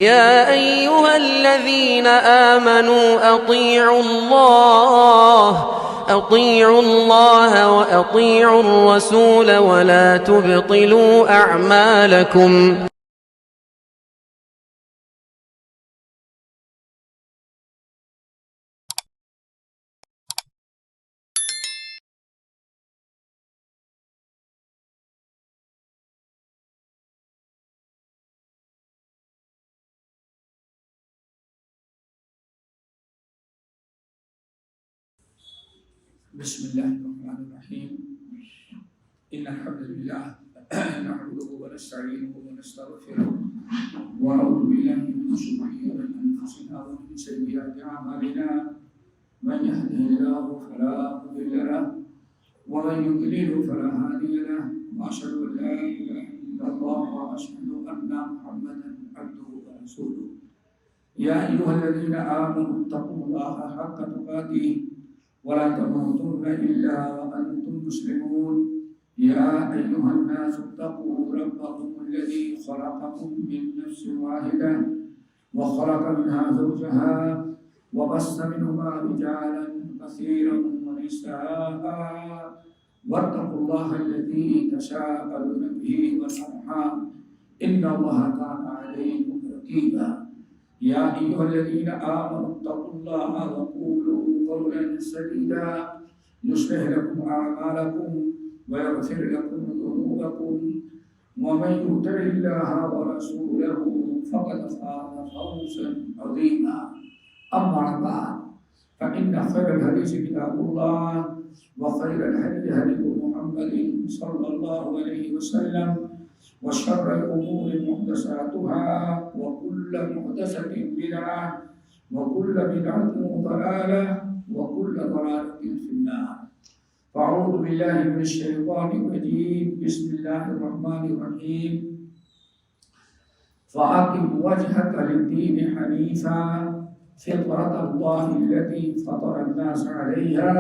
يا أيها الذين آمنوا أطيعوا الله وأطيعوا الرسول ولا تبطلوا أعمالكم. بسم الله الرحمن الرحيم. إن الحمد لله نحمده ونستعينه ونستغفره ونعوذ بالله من شرور أنفسنا ومن سيئات أعمالنا. من يهده الله فلا مضل له ومن يضلل فلا هادي له وأشهد أن لا إله إلا الله وأشهد أن محمدا عبده ورسوله. يا أيها الذين آمنوا اتقوا الله حق تقاته ولا تموتن إلا وأنتم مسلمون. يا أيها الناس اتقوا ربكم الذي خلقكم من نفس واحدة وخلق منها زوجها وبث منهما رجالا كثيرا ونساء واتقوا الله الذي تساءلون به والأرحام إن الله كان عليكم رقيبا. يا أيها الذين آمنوا اتقوا الله وقولوا قولا سديدا يصلح لكم أعمالكم ويغفر لكم ذنوبكم ومن يطع الله ورسوله فقد فاز فوزا عظيما. أما بعد فإن خير الحديث كتاب الله وخير الهدي هدي محمد صلى الله عليه وسلم وشر الأمور محدثاتها وكل محدثة بدعة وكل بدعة ضلالة وكل ضلالة في النار. فأعوذ بالله من الشيطان الرجيم. بسم الله الرحمن الرحيم. فأقم وجهك للدين حنيفا فطرة الله التي فطر الناس عليها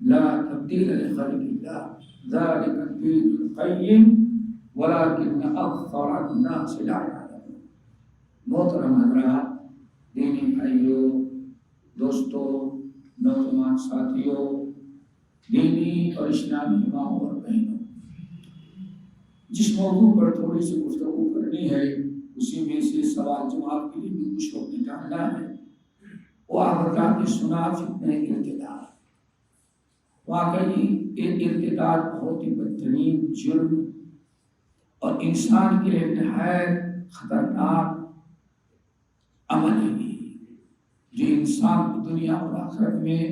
لا تبديل لخلق الله ذلك الدين القيم ولكن أكثر الناس لا يعلمون. محترم حضرات، دینی بھائیوں، دوستوں، نوجوان ساتھیوں، دینی اور اسلامی ماؤں اور بہنوں، جس موضوع پر تھوڑی سی گفتگو کرنی ہے اسی میں سے سوال جواب کے لیے بھی کچھ وقت نکالنا ہے. وہ آپ حضرات نے سنا فتنہ ارتداد. واقعی یہ ارتداد بہت ہی بدترین جرم اور انسان کے لیے نہایت خطرناک عمل ہے جو انسان کو دنیا اور آخرت میں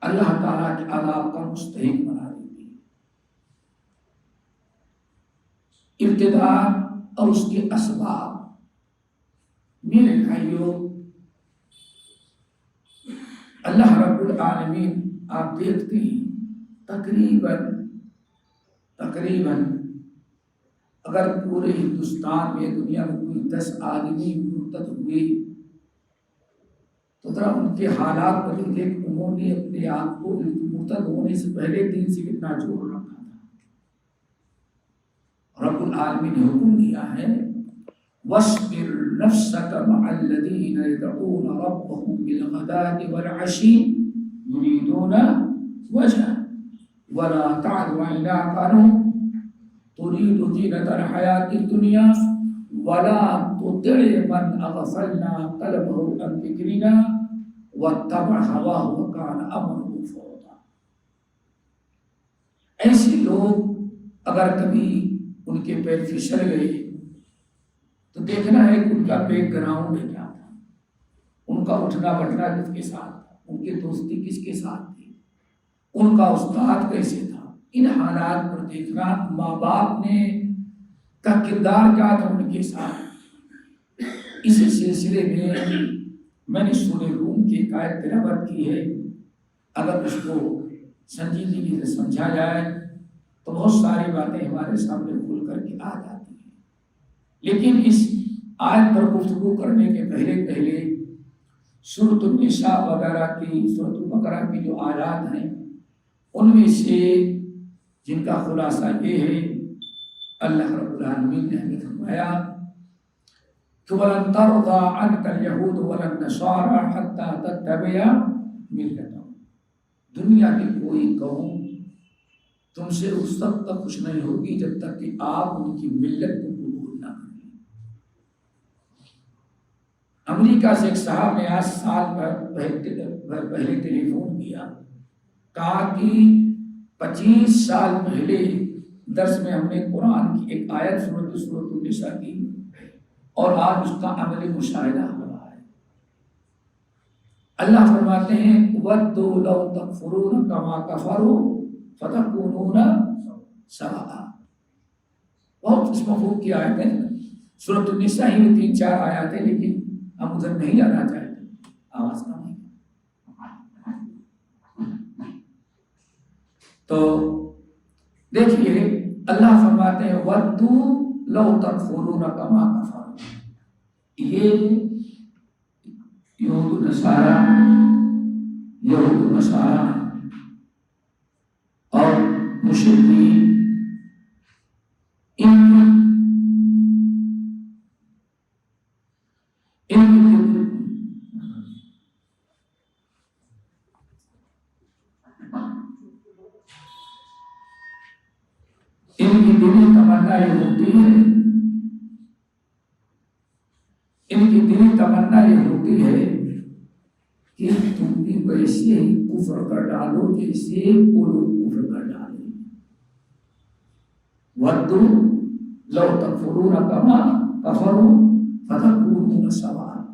اللہ تعالیٰ کے عذاب کا مستحق بنا دیتی ہے. ارتداد اور اس کے اسباب. میرے بھائیوں، اللہ رب العالمین آپ دیکھتے ہیں تقریباً اگر پورے ہندوستان میں دنیا میں کوئی 10 آدمی مرتد ہوئے تو ذرا ان کے حالات کو دیکھیں کہ انہوں نے اپنے آپ کو مرتد ہونے سے پہلے دین سے کتنا جوڑ رکھا تھا. رب العالمین نے حکم دیا ہے وَاصْبِرْ نَفْسَكَ مَعَ الَّذِينَ يَدْعُونَ رَبَّهُمْ بِالْغَدَاةِ وَالْعَشِيِّ يُرِيدُونَ وَجْهَهُ وَلَا تَعْدُ عَيْنَاكَ عَنْهُمْ تريد زينة الحياة الدنيا ولا تطع من أغفلنا قلبه عن ذكرنا واتبع هواه وكان أمره فرطا. ایسے لوگ اگر کبھی ان کے پیر پھسل گئے تو دیکھنا ہے کہ ان کا بیک گراؤنڈ کیا تھا، ان کا اٹھنا بیٹھنا کس کے ساتھ تھا، ان کی دوستی کس کے ساتھ تھی، ان کا استاد کیسے تھا. ان حالات پر دیکھنا، ماں باپ نے کا کردار کیا تھا ان کے ساتھ. اس سلسلے میں نے سورہ روم کی ایک آیت تلاوت کی ہے. اگر اس کو سنجیدگی سے سمجھا جائے تو بہت ساری باتیں ہمارے سامنے کھل کر کے آ جاتی ہیں. لیکن اس آیت پر گفتگو کرنے کے پہلے سورۃ النساء وغیرہ کی، سورۃ البقرہ کی جو آیات ہیں ان میں سے جن کا خلاصہ یہ ہے، اللہ رب العالمین نے ہمیں فرمایا کہ وَلَن تَرْضَىٰ عَنْكَ الْيَهُودُ وَلَا النَّصَارَىٰ حَتَّىٰ تَتَّبِعَ مِلَّتَهُمْ، دنیا کی کوئی قوم تم سے اس وقت تک خوش نہیں ہوگی جب تک کہ آپ ان کی ملت کو قبول نہ کریں۔ امریکہ سے ایک صاحب نے آج سال پہلے ٹیلی فون کیا، کہا کہ 25 سال پہلے درس میں ہم نے قرآن کی ایک آیت سورۃ النساء کی اور آج اس کا عملی مشاہدہ ہو رہا ہے۔ اللہ فرماتے ہیں وَدُّوا لَوْ تَكْفُرُونَ كَمَا كَفَرُوا فَتَكُونُونَ سَوَاءً۔ بہت اس مفہوم کی آیتیں سورۃ النساء ہی میں 3-4 آیات ہیں، لیکن ہم ادھر نہیں جانا چاہتے، آواز کم ہے۔ تو دیکھیے اللہ فرماتے ہیں وَدُّوا لَوْ تَكْفُرُونَ كَمَا كَفَرُوا، یہ یہود و نصارہ اور مشرکین ان کی دلی تمنا یہ ہوتی ہے، ان کی دلی تمنا یہ ہوتی ہے کہ تم بھی ویسے ہی کفر کر ڈالو جیسے وہ لوگ کفر کر ڈالے۔ وَدُّوا لَوْ تَكْفُرُونَ كَمَا كَفَرُوا فَتَكُونُونَ سَوَاءً،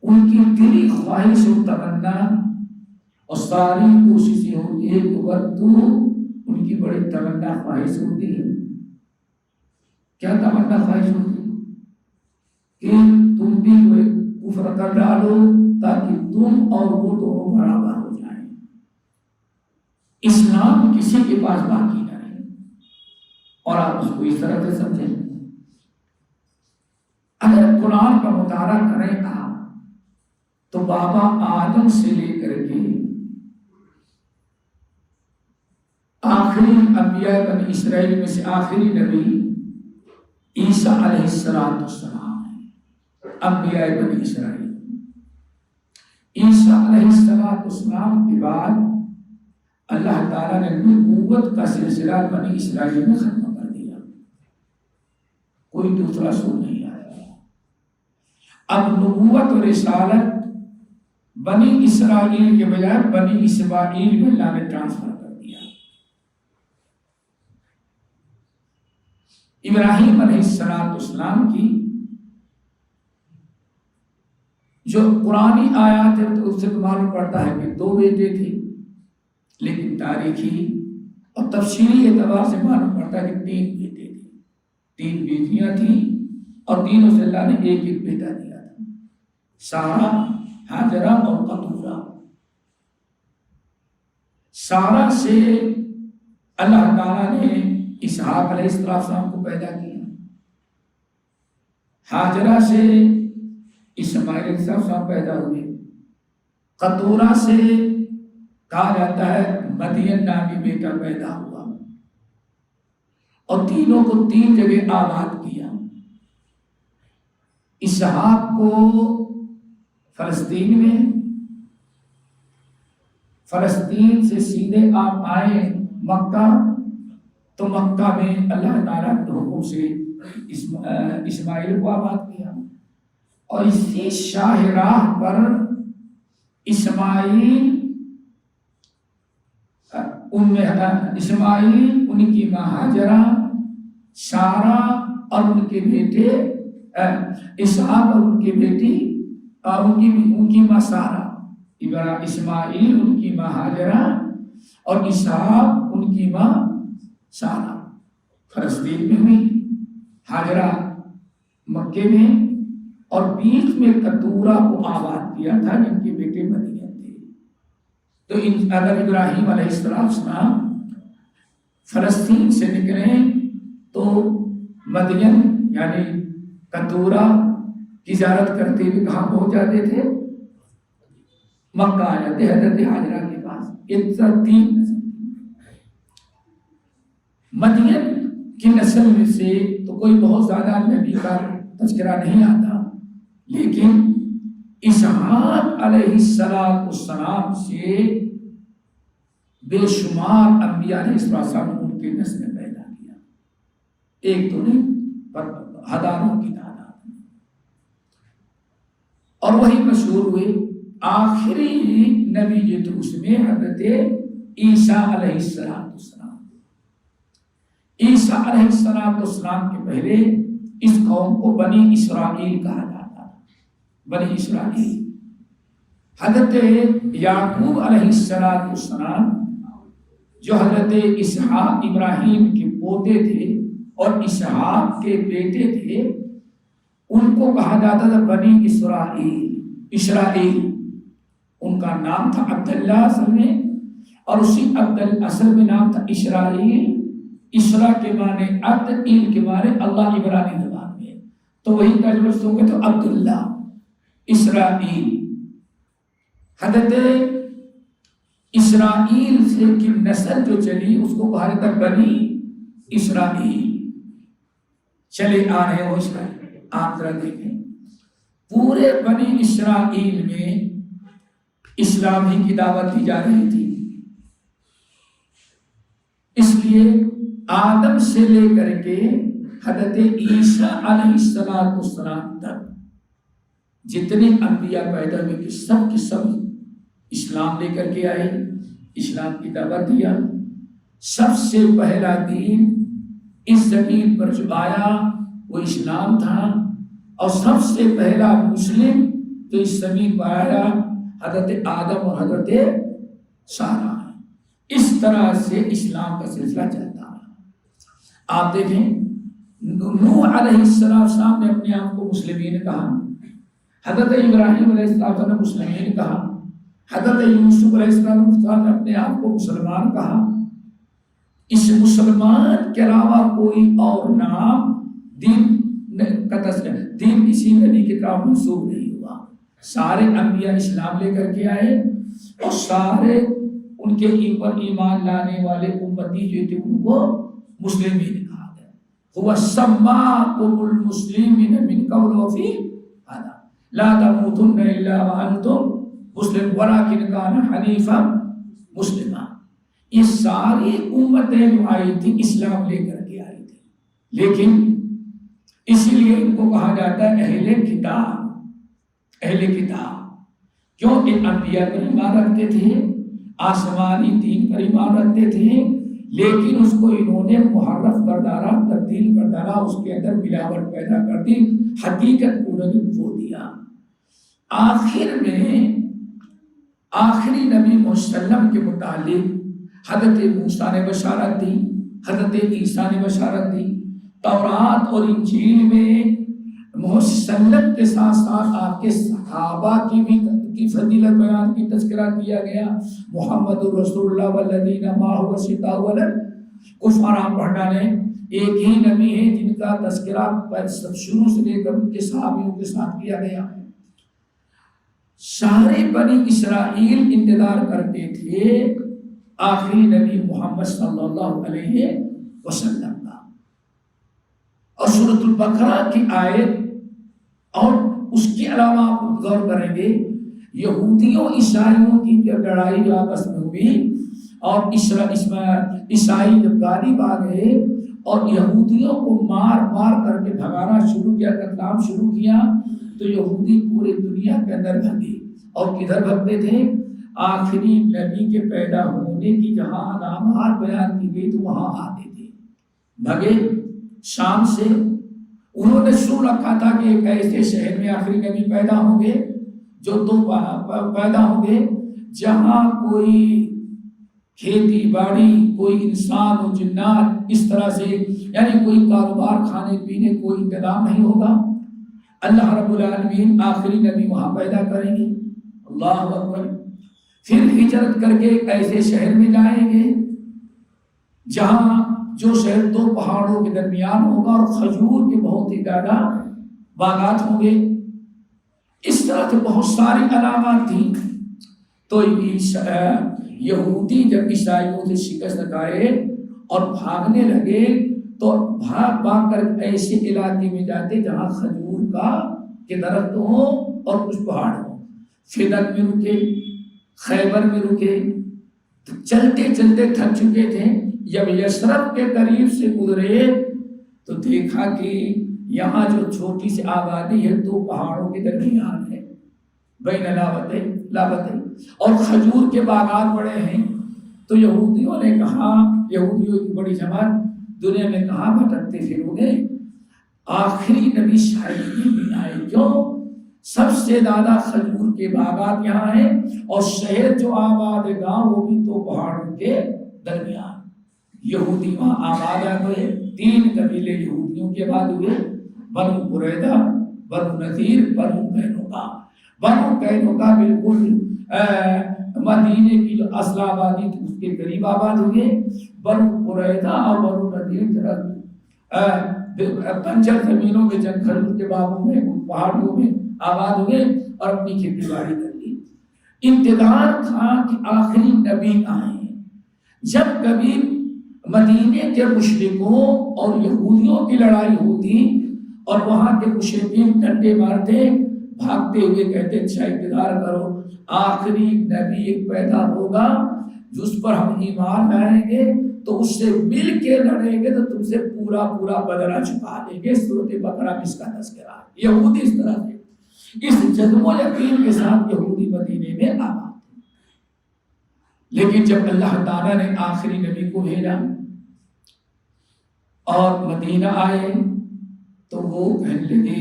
ان کی دلی خواہش و تمنا اور ساری کوششیں ہوتی ہے کہ وَدُّوا، ان کی بڑی تمنا خواہش ہوتی ہے۔ کیا تمنا خواہش ہوتی ہے؟ کہ تم بھی کفر کر ڈالو تاکہ تم اور وہ دونوں برابر ہو جائیں، اسلام کسی کے پاس باقی نہ رہے۔ اور آپ اس کو اس طرح سے سمجھیں، اگر قرآن کا مطالعہ کریں آپ تو بابا آدم سے لے کر کے آخری انبیاء بنی اسرائیل میں سے آخری نبی عیسیٰ علیہ السلام انبیاء بنی اسرائیل، عیسیٰ علیہ السلام کے بعد اللہ تعالیٰ نے نبوت کا سلسلہ بنی اسرائیل میں ختم کر دیا، کوئی دوسرا رسول نہیں آیا۔ اب نبوت اور رسالت بنی اسرائیل کے بجائے بنی اسماعیل میں اللہ نے ٹرانسفر کر دیا۔ ابراہیم علیہ السلام کی جو قرآنی آیات ہے تو اس سے معلوم پڑتا ہے کہ 2 بیٹے تھے، لیکن تاریخی اور تفصیلی اعتبار سے معلوم پڑتا ہے کہ 3 بیٹے تھے، 3 بیٹیاں تھیں اور تینوں سے اللہ نے ایک بیٹا دیا تھا، سارا، ہاجرہ اور قطورہ۔ سارا سے اللہ تعالیٰ نے اسحاق علیہ السلام کو پیدا کیا، ہاجرہ سے اسماعیل علیہ السلام پیدا ہوئے، قطورہ سے کہا جاتا ہے مدین نامی بیٹا پیدا ہوا، اور تینوں کو 3 جگہ آباد کیا۔ اسحاق کو فلسطین میں، فلسطین سے سیدھے آپ آئے مکہ تو مکہ میں اللہ تعالیٰ کے حکم سے اسماعیل کو آباد کیا، اور اسی شاہراہ پر اسماعیل ان کی ماں ہاجرہ، سارا اور ان کے بیٹے اسحاق اور ان کی بیٹی ان کی ماں سارا، اسماعیل ان کی ماں ہاجرہ اور اسحاق ان کی ماں سارا فلسطین میں ہوئی، ہاجرہ مکے میں، اور بیچ میں قطورہ کو آباد کیا تھا جن کے بیٹے مدین تھے۔ تو اگر ابراہیم علیہ السلام فلسطین سے نکلے تو مدین یعنی قطورہ کی زیارت کرتے ہوئے کہاں پہنچ جاتے تھے؟ مکہ آ جاتے حضرت ہاجرہ کے پاس۔ 3 نسل مدین کی نسل میں سے تو کوئی بہت زیادہ نبی کا تذکرہ نہیں آتا، لیکن اسحاق علیہ السلام سے بے شمار انبیاء نے ان کے نسل میں پیدا کیا، ایک تو نہیں پر ہزاروں کی تعداد میں، اور وہی مشہور ہوئے۔ آخری نبی جو تھے اس میں حضرت عیسیٰ علیہ السلام، عیسیٰ علیہ السلام کے پہلے اس قوم کو بنی اسرائیل کہا جاتا تھا، بنی اسرائیل۔ حضرت یعقوب علیہ السلام جو حضرت اسحاق ابراہیم کے پوتے تھے اور اسحاق کے بیٹے تھے، ان کو کہا جاتا تھا بنی اسرائیل۔ ان کا نام تھا عبداللہ اصل میں، اور اسی عبد اصل میں نام تھا اسرائیل۔ اسرا کے معنی عبد، ایل کے معنی اللہ عبرانی زبان میں، تو وہی ترجمہ ہو گیا تو عبداللہ اسرائیل۔ حضرت اسرائیل سے کی نسل جو چلی اس کو کہا جاتا بنی اسرائیل، چلے آ رہے ہو اسرائیل۔ آپ ذرا دیکھیں پورے بنی اسرائیل میں اسلام ہی کی دعوت دی جا رہی تھی، اس لیے آدم سے لے کر کے حضرت عیسیٰ علیہ السلام تک جتنے انبیاء پیدا ہوئے کہ سب کے سب اسلام لے کر کے آئے، اسلام کی دعوت دیا۔ سب سے پہلا دین اس زمین پر جو آیا وہ اسلام تھا، اور سب سے پہلا مسلم تو اس زمین پر آیا حضرت آدم اور حضرت سارہ ہے۔ اس طرح سے اسلام کا سلسلہ چلتا ہے۔ آپ دیکھیں نوح علیہ السلام نے اپنے آپ کو مسلمین کہا، حضرت ابراہیم علیہ السلام نے مسلمین کہا، حضرت یوسف علیہ السلام نے اپنے آپ کو مسلمان کہا۔ اس مسلمان کے علاوہ کوئی اور نام دین کسی نبی کی طرف منسوب نہیں ہوا۔ سارے انبیاء اسلام لے کر کے آئے، اور سارے ان کے اوپر ایمان لانے والے امتی جو تھے ان کو مسلمین کہا گیا۔ هو سماکم المسلمین من قبل وفی هذا لا تموتن الا وانتم مسلم ولکن کان حنیفا مسلما۔ یہ ساری امتیں جو آئی تھی اسلام لے کر کے آئی تھی، لیکن اسی لیے ان کو کہا جاتا ہے اہل کتاب۔ اہل کتاب کیونکہ انبیاء پر ایمان رکھتے تھے، آسمانی دین پر ایمان رکھتے تھے، لیکن اس کو انہوں نے محرف کر ڈالا، تبدیل کر ڈالا، اس کے اندر ملاوٹ پیدا کر دی، حقیقت کو نہیں کھو دیا۔ آخر میں آخری نبی محمد صلی اللہ علیہ وسلم کے متعلق حضرت موسیٰ نے بشارت دی، حضرت عیسیٰ نے بشارت دی۔ تورات اور انجیل میں محمد صلی اللہ علیہ وسلم کے ساتھ ساتھ آپ کے صحابہ کی بھی کی فضیلت بیان کی تذکرہ کیا گیا۔ محمد رسول اللہ والذین معہ شداء علی الکفار، آپ پڑھ ڈالیں ایک ہی نبی ہے جن کا تذکرہ شروع سے لے کر ان کے صحابیوں کے ساتھ کیا گیا ہے۔ سارے بنی اسرائیل انتظار کرتے تھے آخری نبی محمد صلی اللہ علیہ وسلم کا۔ اور سورۃ البقرہ کی آیت اور اس کے علاوہ آپ غور کریں گے یہودیوں عیسائیوں کی جو لڑائی جو آپس میں ہوئی، اور عیسائی جب غالب آ گئے اور یہودیوں کو مار مار کر کے بھگانا شروع کیا، قتل شروع کیا، تو یہودی پورے دنیا کے اندر بھگے۔ اور کدھر بھگتے تھے؟ آخری نبی کے پیدا ہونے کی جہاں علامات بیان کی گئی تو وہاں آتے تھے، بھگے شام سے۔ انہوں نے سن رکھا تھا کہ ایک ایسے شہر میں آخری نبی پیدا ہوں گے جو دو پیدا ہوں گے جہاں کوئی کھیتی باڑی، کوئی انسان و جنات اس طرح سے، یعنی کوئی کاروبار، کھانے پینے کوئی انتظام نہیں ہوگا۔ اللہ رب العالمین آخری نبی وہاں پیدا کریں گے، اللہ اکبر۔ پھر ہجرت کر کے ایک ایسے شہر میں جائیں گے جہاں جو شہر دو پہاڑوں کے درمیان ہوگا اور کھجور کے بہت ہی زیادہ باغات ہوں گے۔ اس طرح سے بہت ساری علامات تھیں۔ تو یہودی جب عیسائیوں سے شکست کھائے اور بھاگنے لگے تو بھاگ بھاگ کر ایسے علاقے میں جاتے جہاں کھجور کے درخت ہوں اور کچھ پہاڑ ہوں. فدق میں رکے، خیبر میں رکے. چلتے چلتے تھک چکے تھے. جب یثرب کے قریب سے گزرے تو دیکھا کہ یہاں جو چھوٹی سی آبادی ہے تو پہاڑوں کے درمیان ہے، بین لابتیں، اور کھجور کے باغات بڑے ہیں. تو یہودیوں نے کہا، یہودیوں کی بڑی جماعت دنیا میں کہاں بھٹکتے پھرو گے، آخری نبی شاید میں آئے. کیوں؟ سب سے زیادہ کھجور کے باغات یہاں ہیں اور شہر جو آباد ہے گاؤں وہ بھی تو پہاڑوں کے درمیان. یہودی وہاں آباد ہوئے. 3 قبیلے یہودیوں کے بعد ہوئے، بنو قریظہ، بنو نذیر، بنو قینقاع. بنو قینقاع بالکل مدینے کی جو اصل آبادی تھی اس کے قریب آباد ہوئے. بنو قریظہ اور بنو نذیر بنجر زمینوں میں، جنگلوں کے باغوں میں، پہاڑوں میں آباد ہوئے اور اپنی کھیتی باڑی کر لی. انتظار تھا کہ آخری نبی آئے. جب کبھی مدینے کے مشرکوں اور یہودیوں کی لڑائی ہوتی اور وہاں کے مشرکین ڈنڈے مارتے، بھاگتے ہوئے کہتے اچھا انتظار کرو، آخری نبی ایک پیدا ہوگا جس پر ہم ایمان لائیں گے تو اس سے مل کے لڑیں گے تو تم سے پورا بدلہ چکا دیں گے. سورۃ بقرہ میں اس کا تذکرہ ہے. یہودی اس طرح سے اس جذب و یقین کے ساتھ یہودی مدینے میں آباد تھے. لیکن جب اللہ تعالیٰ نے آخری نبی کو بھیجا اور مدینہ آئے تو وہ کہنے لگے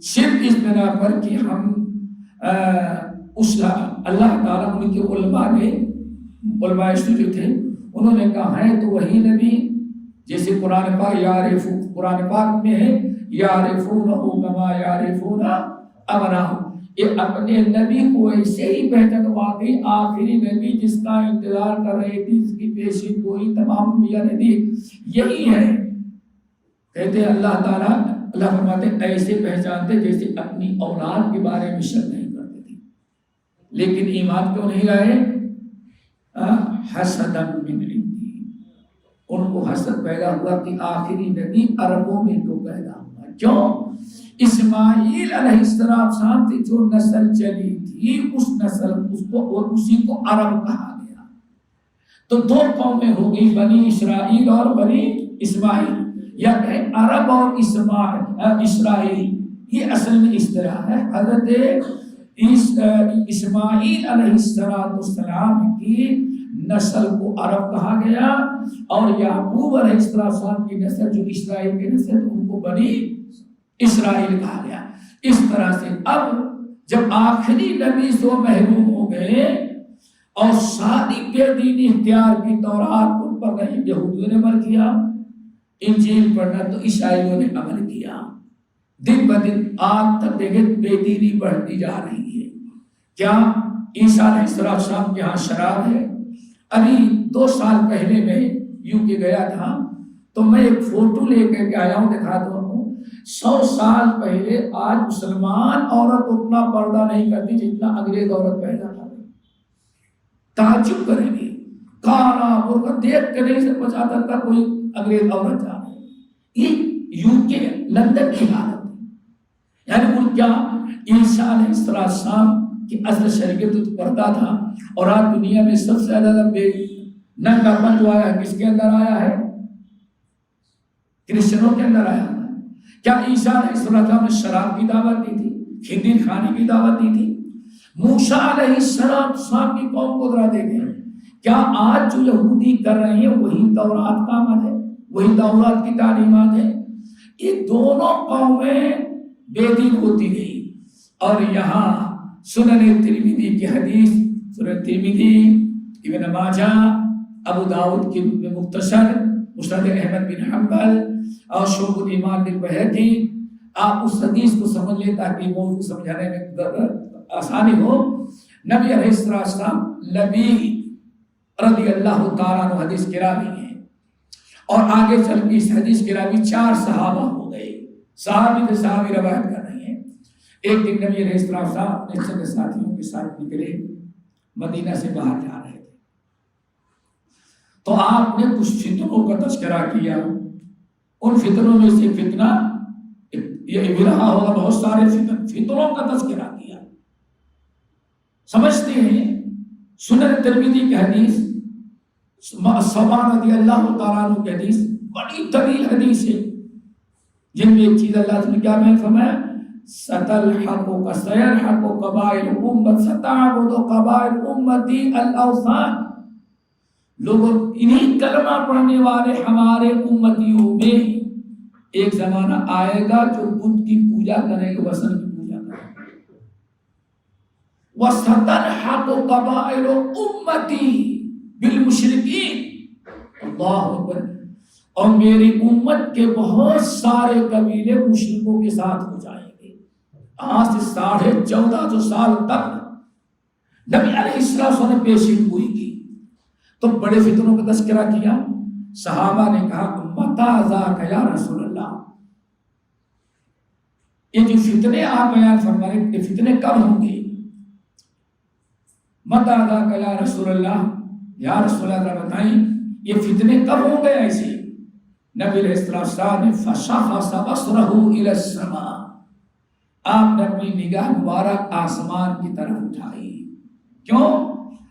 صرف اس بنا پر کہ ہم اللہ تعالیٰ ان کے علماء جو تھے انہوں نے کہا ہے تو وہی نبی جیسے قرآن پاک میں ہے یعرفونہ کما یعرفون ابناءہم. یہ اپنے نبی کو ایسے ہی پہچان. واقعی آخری نبی جس کا انتظار کر رہے تھے، جس کی پیشین گوئی تمام انبیاء نے دی، یہی ہے. کہتے اللہ تعالیٰ، اللہ فرماتے ایسے پہچانتے جیسے اپنی اولاد کے بارے میں شک نہیں کرتے تھے. لیکن ایمان کیوں نہیں لائے؟ حسدا من عندی. ان کو حسد پیدا ہوا کہ آخری نبی عربوں میں کیوں پیدا ہوا. کیوں؟ اسماعیل علیہ السلام سے جو نسل چلی تھی اس نسل اور اسی کو عرب کہا گیا. تو 2 قومیں ہو گئی، بنی اسرائیل اور بنی اسماعیل، یا کہ عرب اور اسرائیل. یہ اصل میں اس طرح ہے. حضرت اسماعیل علیہ السلام کی نسل کو عرب کہا گیا اور یعقوب علیہ السلام کی نسل جو اسرائیل کی نسل ان کو بنی اسرائیل کہا گیا. اس طرح سے اب جب آخری نبی سے محروم ہو گئے اور ساری بے دینی اختیار کی تورات ان پر نہیں، یہودیوں نے عمل کیا، انجیل پڑھنا تو عیسائیوں نے عمل کیا. دن بدن آج تک دیکھیں بے دینی بڑھتی جا رہی ہے. کیا عیسیٰ علیہ السلام کے ہاں شراب ہے؟ ابھی 2 سال پہلے میں یوں کہ گیا تھا تو میں ایک فوٹو لے کے آیا ہوں، دکھاتا ہوں. 100 سال پہلے آج مسلمان عورت اتنا پردہ نہیں کرتی جتنا انگریز عورت پہنا تھا. تعجب کریں گے، کانا برقع دیکھ کے نہیں سے بچاتا تھا کوئی انگریز عورت جا رہی. یہ یوکے لندن کی حالت ہے. یعنی ان کیا عیسیٰ علیہ السلام کی اصل شریعت تو پردہ تھا اور آج دنیا میں سب سے زیادہ بے ننگا پن جو آیا ہے کس کے اندر آیا ہے؟ کرسچنوں کے اندر آیا ہے. کیا عیسیٰ علیہ السلام نے شراب کی دعوت دی تھی؟ خنزیر کھانے کی دعوت دی تھی؟ موسیٰ علیہ السلام کی قوم کو ذرا دیکھیں. کیا آج جو یہودی کر رہے ہیں وہی تورات کا عمل ہے، وہی تورات کی تعلیمات ہے؟ یہ دونوں قومیں بے دین ہوتی گئی. اور یہاں سنن ترمذی کی حدیث، سنن ترمذی، ابن ماجہ، ابو داؤد کی مختصر، مسند احمد بن حنبل اور شعب الایمان بالبیہقی، آپ اس حدیث کو سمجھ لیں تاکہ موضوع سمجھانے میں آسانی ہو. نبی علیہ السلام نبی رضی اللہ تعالیٰ عنہ حدیث کے راوی ہیں اور آگے چل کے اس حدیث کے راوی 4 صحابہ ہو گئے. صحابی روایت کر رہے ہیں. ایک دن نبی علیہ السلام اپنے چند ساتھیوں کے ساتھ نکلے، مدینہ سے باہر جا رہے تھے. تو آپ نے کچھ فتنوں کا تذکرہ کیا ان فتنوں میں سے فتنہ یہ بھی رہا ہوگا، بہت سارے فتنوں کا تذکرہ کیا۔ سمجھتے ہیں سنن ترمذی کی حدیث، ثوبان رضی اللہ تعالیٰ عنہ کی حدیث، بڑی طویل حدیث ہے، جن میں ایک چیز اللہ نے کیا بیان فرمایا، ستلحق سيلحق قبائل امت ستعبد قبائل امتی الاوثان، لوگوں انہی کلمہ پڑھنے والے ہمارے امتیوں میں ایک زمانہ آئے گا جو بت کی پوجا کریں گے، وثن کی پوجا کریں گے۔ وستلحق قبائل امتی بالمشرکین، اللہ اکبر، اور میری امت کے بہت سارے قبیلے مشرکوں کے ساتھ ہو جائیں گے۔ آج سے 1450 سال تک نبی علیہ السلام نے پیشین گوئی کی، تو بڑے فتنوں کا تذکرہ کیا۔ صحابہ نے کہا متی ذاک یا رسول اللہ، یہ جو فتنے آپ بیان فرما رہے ہیں، یہ فتنے کب ہوں گے؟ متی ذاک یا رسول اللہ، یا رسول اللہ بتائیں یہ فتنے کب ہوں گے ایسے؟ نبی علیہ السلام نے فشخص بصرہ الی السماء، آپ نے اپنی نگاہ مبارک آسمان کی طرف اٹھائی۔ کیوں؟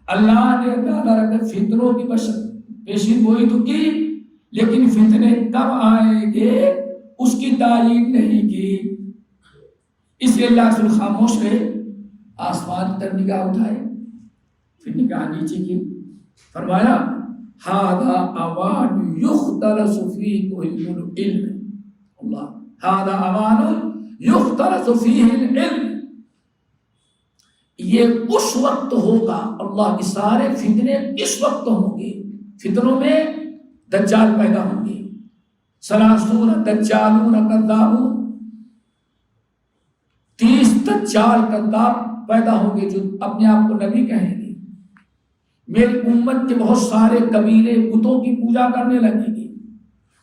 اللہ نے تعالیٰ فتنوں کی پیشین گوئی تو کی، لیکن فتنے کب آئیں گے اس کی تعین نہیں کی، اس لیے اللہ رسول خاموش رہے، آسمان کی طرف نگاہ اٹھائے، پھر نگاہ نیچے کی، فرمایا ھذا اوان یختلس فیہ العلم، اللہ ھذا اوان یختلس فیہ العلم، یہ اس وقت ہوگا، اللہ کے سارے فتنے اس وقت ہوں گے، فتنوں میں دجال پیدا ہوں گے، ثلاثون دجالون کذابون، 30 دجال کذاب پیدا ہوں گے جو اپنے آپ کو نبی کہیں گے۔ میری امت کے بہت سارے قبیلے بتوں کی پوجا کرنے لگیں گے،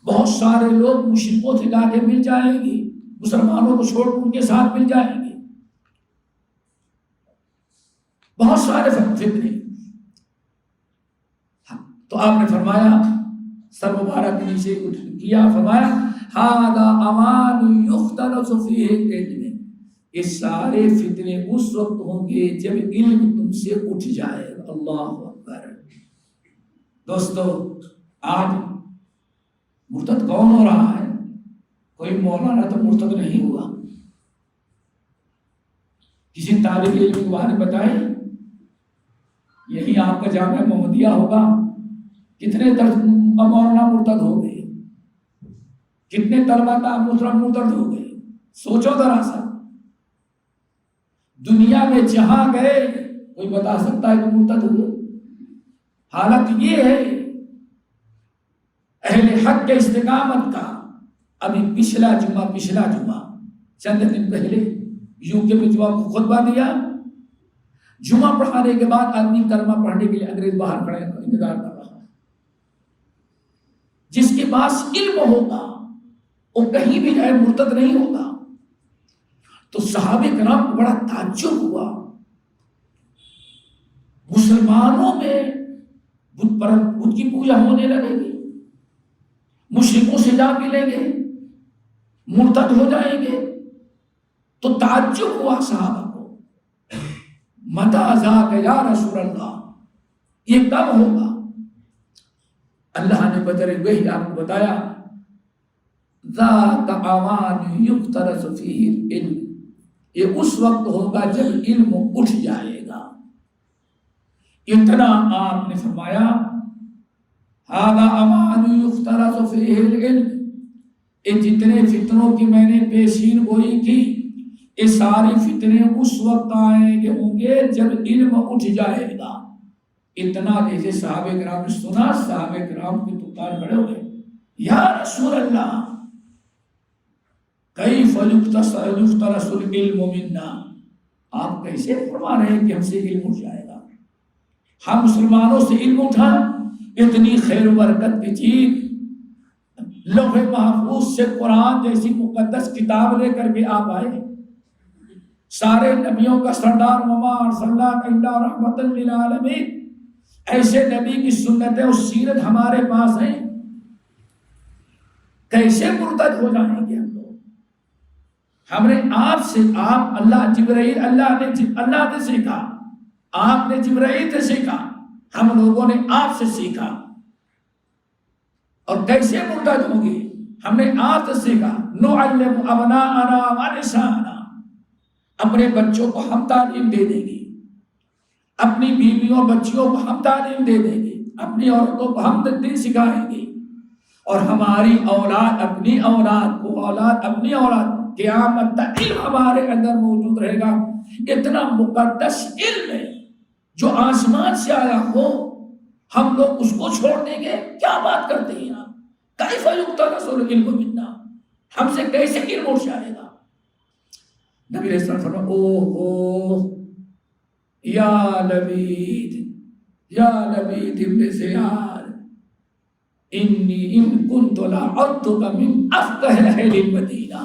بہت سارے لوگ مشرکوں سے جا کے مل جائیں گے، مسلمانوں کو چھوڑ کر ان کے ساتھ مل جائیں گے، بہت سارے فتنے۔ تو آپ نے فرمایا سر مبارک نیچے اٹھ کیا، فرمایا ھذا اوان یختلس فیہ العلم، یہ سارے فتنے اس وقت ہوں گے جب علم تم سے اٹھ جائے گا۔ اللہ اکبر۔ دوستو آج مرتد کون ہو رہا ہے؟ کوئی مولانا تو مرتد نہیں ہوا، کسی طالب علم کے بارے میں بتائیں، یہی آپ کا جامعہ محمدیہ ہوگا، کتنے مولانا مرتد ہو گئے، کتنے طلبہ کا محترم مرتد ہو گئے، سوچو ذرا سا۔ دنیا میں جہاں گئے کوئی بتا سکتا ہے کہ مرتد ہوئے؟ حالت یہ ہے اہل حق کے استقامت کا۔ ابھی پچھلا جمعہ چند دن پہلے یو کے میں جمعہ کو خطبہ دیا، جمعہ پڑھانے کے بعد آدمی کلمہ پڑھنے کے لیے انگریز باہر کھڑے انتظار کر رہا ہے۔ جس کے پاس علم ہوگا وہ کہیں بھی جائے مرتد نہیں ہوگا۔ تو صحابہ کرام کو بڑا تعجب ہوا، مسلمانوں میں بت کی پوجا ہونے لگے گی، مشرکوں سے جا ملیں گے، مرتد ہو جائیں گے۔ تو تعجب ہوا صحابہ کو، متی ذاک یا رسول اللہ، یہ کب ہوگا؟ اللہ نے بدر وحی آپ کو بتایا ذاک اوان یختلس فیہ العلم، یہ اس وقت ہوگا جب علم اٹھ جائے گا۔ اتنا آپ نے فرمایا ھذا اوان یختلس فیہ العلم، یہ جتنے فتنوں کی میں نے پیشین گوئی کی، یہ ساری فتنے اس وقت آئیں گے ہوں گے جب علم اٹھ جائے گا۔ اتنا جیسے صحابہ کرام نے سنا، صحابہ کرام کے تکان کھڑے ہوئے، یا رسول اللہ کیف یختلس العلم منا، آپ کیسے فرما رہے ہیں کہ ہم سے علم اٹھ جائے گا؟ ہم مسلمانوں سے علم اٹھا، اتنی خیر و برکت کی چیز، لوح محفوظ سے قرآن جیسی مقدس کتاب لے کر کے آپ آئے، سارے نبیوں کا سردار، وما ارسلناک الا رحمۃ للعالمین، ایسے نبی کی سنتیں اور سیرت ہمارے پاس ہیں، کیسے مرتد ہو جائیں گے ہم لوگ؟ ہم نے آپ سے جبرائیل اللہ نے سیکھا، آپ نے جبرائیل سے سیکھا، ہم لوگوں نے آپ سے سیکھا، اور کیسے مرتد ہوں گے؟ ہم نے آپ سے سیکھا، نعلم ابناءنا ونساءنا، اپنے بچوں کو ہم تعلیم دے دیں گے، اپنی بیویوں بچیوں کو ہم تعلیم دے دیں گے، اپنی عورتوں کو ہم دین سکھائیں گے، اور ہماری اولاد اپنی اولاد کو، اولاد اپنی اولاد، قیامت تک علم ہمارے اندر موجود رہے گا۔ اتنا مقدس علم ہے جو آسمان سے آیا ہو، ہم لوگ اس کو چھوڑ دیں گے؟ کیا بات کرتے ہیں آپ؟ کیف یقتبس العلم منا، ہم سے کیسے علم اٹھ جائے گا؟ نبی علیہ السلام فرمایا، اوہ یا لبید ابن زیاد انی ان کنت لعدتک من افقہ اہل المدینہ،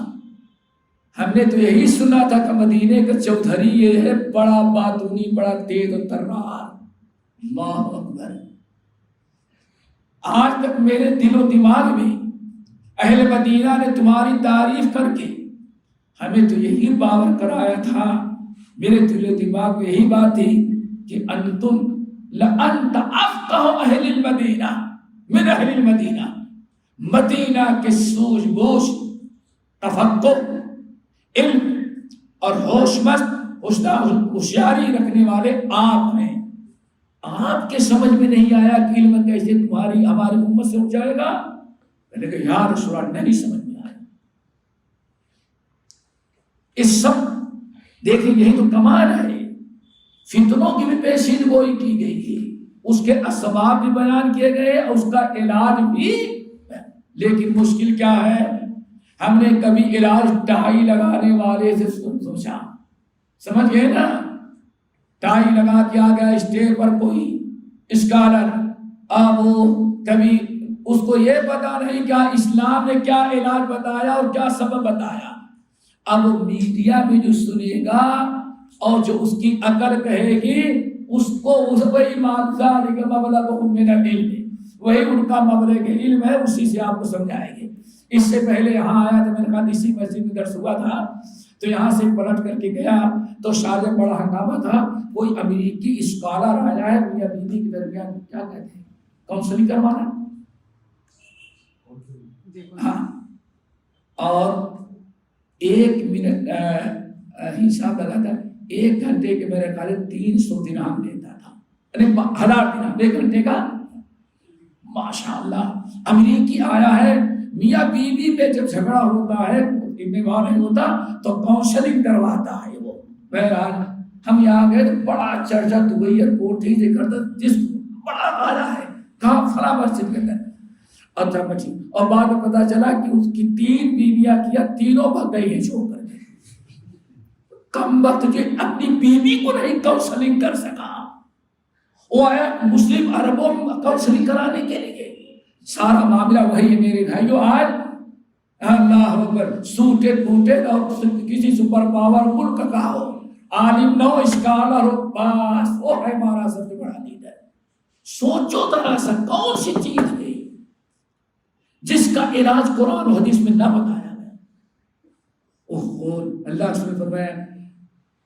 ہم نے تو یہی سنا تھا کہ مدینے کا چودھری یہ ہے، بڑا باتونی، بڑا تیز و ترار۔ اللہ اکبر! آج تک میرے دل و دماغ میں اہل مدینہ نے تمہاری تعریف کر کے ہمیں تو یہی باور کرایا تھا، میرے دل و دماغ میں یہی بات تھی کہ انتم لانت افقہ اہل المدینہ من اہل المدینہ، مدینہ کے سوجھ بوجھ، تفقہ، علم اور ہوشیاری رکھنے والے آپ ہیں۔ آپ کے سمجھ میں نہیں آیا کہ علم کیسے ہماری امت سے اٹھ جائے گا؟ میں نے کہا یا رسول اللہ، نہیں سمجھ میں آیا۔ اس سب دیکھیں، یہی تو کمال ہے، فتنوں کی بھی پیشین گوئی کی گئی تھی، اس کے اسباب بھی بیان کیے گئے اور اس کا علاج بھی، لیکن مشکل کیا ہے؟ ہم نے کبھی علاج ٹائی لگانے والے سے سوچا، سمجھ گئے نا؟ ٹائی لگا کے آ گیا اسٹیج پر کوئی اسکالر، اب وہ کبھی اس کو یہ پتا نہیں کیا اسلام نے کیا علاج بتایا اور کیا سبب بتایا۔ اب میڈیا میں جو سنے گا اور جو اس کی عقل کہے گی، اس کو وہی مابزال کا مبلغ من العلم، وہی ان کا مبلغ علم ہے، اسی سے آپ کو سمجھائیں گے۔ اس سے پہلے یہاں آیا تو میں نے کہا اسی مسجد میں درس ہوا تھا، تو یہاں سے پلٹ کر کے گیا تو شاید بڑا ہنگامہ تھا، کوئی امریکی اسکالر آیا ہے میاں بیوی کے درمیان، کیا کہتے ہیں، کاؤنسلنگ کروانا، ہاں، اور 1 منٹ حساب لگا تھا، 1 گھنٹے کے میرے خیال 300 دینار لیتا تھا، یعنی 1000 دینار 1 گھنٹے کا۔ ماشاءاللہ، امریکی آیا ہے، میاں بیوی پہ جب جھگڑا ہوتا ہے، نبھا نہیں ہوتا تو کاؤنسلنگ کرواتا ہے وہ۔ بہرحال ہم یہاں گئے تو بڑا چرچا دبئی ایئرپورٹ ہی سے کرتا، جس بڑا آیا ہے، کہاں فلاں مسجد کے اندر، اچھا بچی، اور بعد میں پتا چلا کہ اس کی 3 بیویاں کیا، تینوں بھگ گئی ہیں چھوڑ کر کے۔ کم وقت جو اپنی بیوی کو نہیں کاؤنسلنگ کر سکا، وہ آیا مسلم عربوں میں کاؤنسلنگ کرانے کے لیے۔ سارا معاملہ وہی ہے میرے بھائیو، آج اللہ اکبر، سوٹڈ بوٹڈ اور کسی سپر پاور ملک کا ہو، عالم نہ ہو، اسکالر ہو، بس وہ ہے ہمارا سب سے بڑا لیڈر۔ سوچو ذرا سا، کون سی چیز ہے جس کا علاج قرآن و حدیث میں نہ بتایا گیا؟ اوہ، اللہ نے فرمایا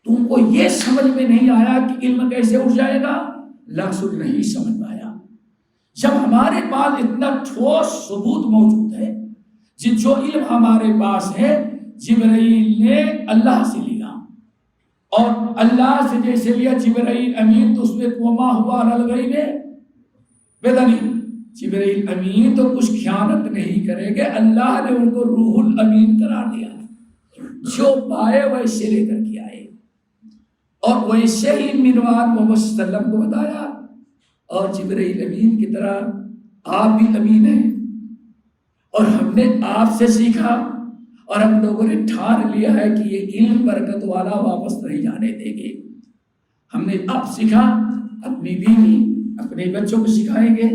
تم کو یہ سمجھ میں نہیں آیا کہ علم کیسے اٹھ جائے گا؟ لفظ نہیں سمجھ میں آیا۔ جب ہمارے پاس اتنا ٹھوس ثبوت موجود ہے، جو علم ہمارے پاس ہے جبرائیل نے اللہ سے لیا، اور اللہ سے جیسے لیا جبرائیل امین، تو اس میں وما ہوا الغیب بدنی، جبرائیل امین تو کچھ خیانت نہیں کریں گے، اللہ نے ان کو روح الامین قرار دیا، جو پائے ویسے لے کر کے آئے، اور ویسے ہی منوان محمد صلی اللہ علیہ وسلم کو بتایا، اور جبرائیل امین کی طرح آپ بھی امین ہیں، اور ہم نے آپ سے سیکھا، اور ہم لوگوں نے ٹھان لیا ہے کہ یہ علم برکت والا واپس نہیں جانے دیں گے۔ ہم نے آپ سیکھا، اپنی بیوی اپنے بچوں کو سکھائیں گے،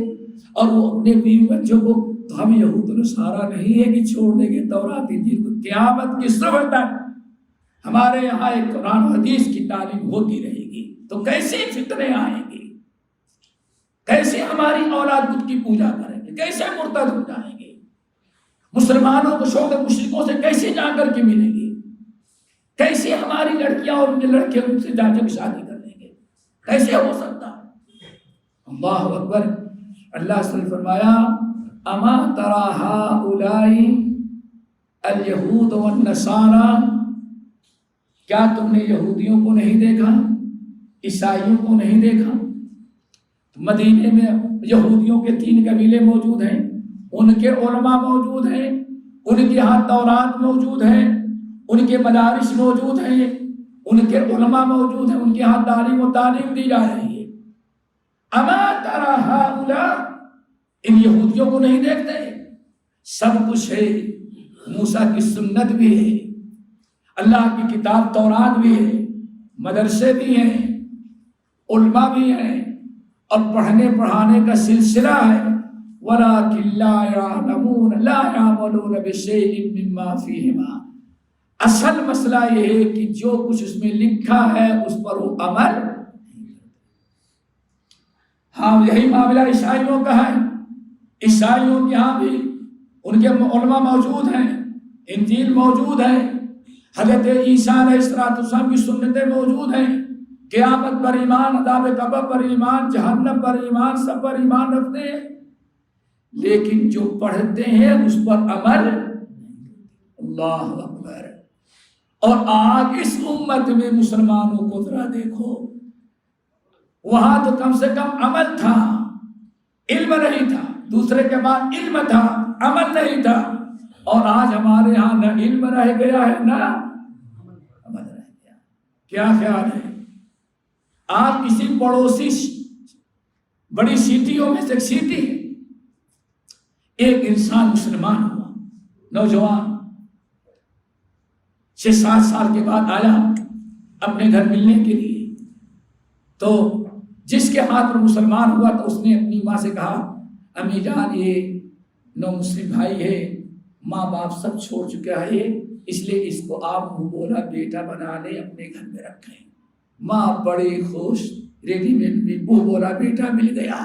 اور وہ اپنے بیوی بچوں کو، تو ہم یہود و نصارہ نہیں ہے کہ چھوڑ دیں گے تورات انجیل کو، قیامت کی صبح تک ہمارے یہاں ایک قرآن و حدیث کی تعلیم ہوتی رہے گی۔ تو کیسے فتنے آئیں گے، کیسے ہماری اولاد بت کی پوجا کریں گے، کیسے مرتد ہو جائیں گے؟ مسلمانوں کو چھوڑ کر مشرکوں سے کیسے جا کر کے ملیں گے؟ کیسے ہماری لڑکیاں اور ان کے لڑکے ان سے جا کے شادی کر لیں گے؟ کیسے ہو سکتا؟ اللہ اکبر۔ اللہ سے فرمایا اما ترى هؤلاء اليهود والنصارى، کیا تم نے یہودیوں کو نہیں دیکھا، عیسائیوں کو نہیں دیکھا؟ مدینے میں یہودیوں کے 3 قبیلے موجود ہیں، ان کے علماء موجود ہیں، ان کے ہاں تورات موجود ہے، ان کے مدارس موجود ہیں، ان کے علماء موجود ہیں، ان کے ہاں تعلیم و تعلیم دی جا رہی ہے۔ اما ترى هؤلاء، ان یہودیوں کو نہیں دیکھتے؟ سب کچھ ہے، موسیٰ کی سنت بھی ہے، اللہ کی کتاب تورات بھی ہے، مدرسے بھی ہیں، علماء بھی ہیں، اور پڑھنے پڑھانے کا سلسلہ ہے۔ وَلَكِنْ لَا يَعْلَمُونَ لَا يَعْمَلُونَ بِشَيْءٍ مِّمَّا فِيهِمَا، اصل مسئلہ یہ ہے کہ جو کچھ اس میں لکھا ہے اس پر وہ عمل۔ ہاں یہی معاملہ عیسائیوں کا ہے، عیسائیوں کے ہاں بھی ان کے علماء موجود ہیں، انجیل موجود ہے، حضرت عیسیٰ علیہ السلام کی سنتیں موجود ہیں، قیامت پر ایمان، عذاب قبر پر ایمان، جہنم پر ایمان، سب پر ایمان رکھتے ہیں، لیکن جو پڑھتے ہیں اس پر عمل۔ اللہ اکبر۔ اور آج اس امت میں مسلمانوں کو ذرا دیکھو، وہاں تو کم سے کم عمل تھا، علم نہیں تھا، دوسرے کے بعد علم تھا، عمل نہیں تھا، اور آج ہمارے ہاں نہ علم رہ گیا ہے نہ عمل رہ گیا۔ کیا خیال ہے؟ آپ کسی پڑوسی بڑی سٹیوں میں سے ایک سٹی ہے، ایک انسان مسلمان ہوا، نوجوان 6-7 سال کے بعد آیا اپنے گھر ملنے کے لیے، تو جس کے ہاتھ پر مسلمان ہوا تو اس نے اپنی ماں سے کہا امی جان یہ نو مسلم بھائی ہے، ماں باپ سب چھوڑ چکا ہے، اس لیے اس کو آپ منہ بولا بیٹا بنا لیں، اپنے گھر میں رکھیں۔ ماں بڑی خوش، ریڈی میڈ بھی منہ بولا بیٹا مل گیا،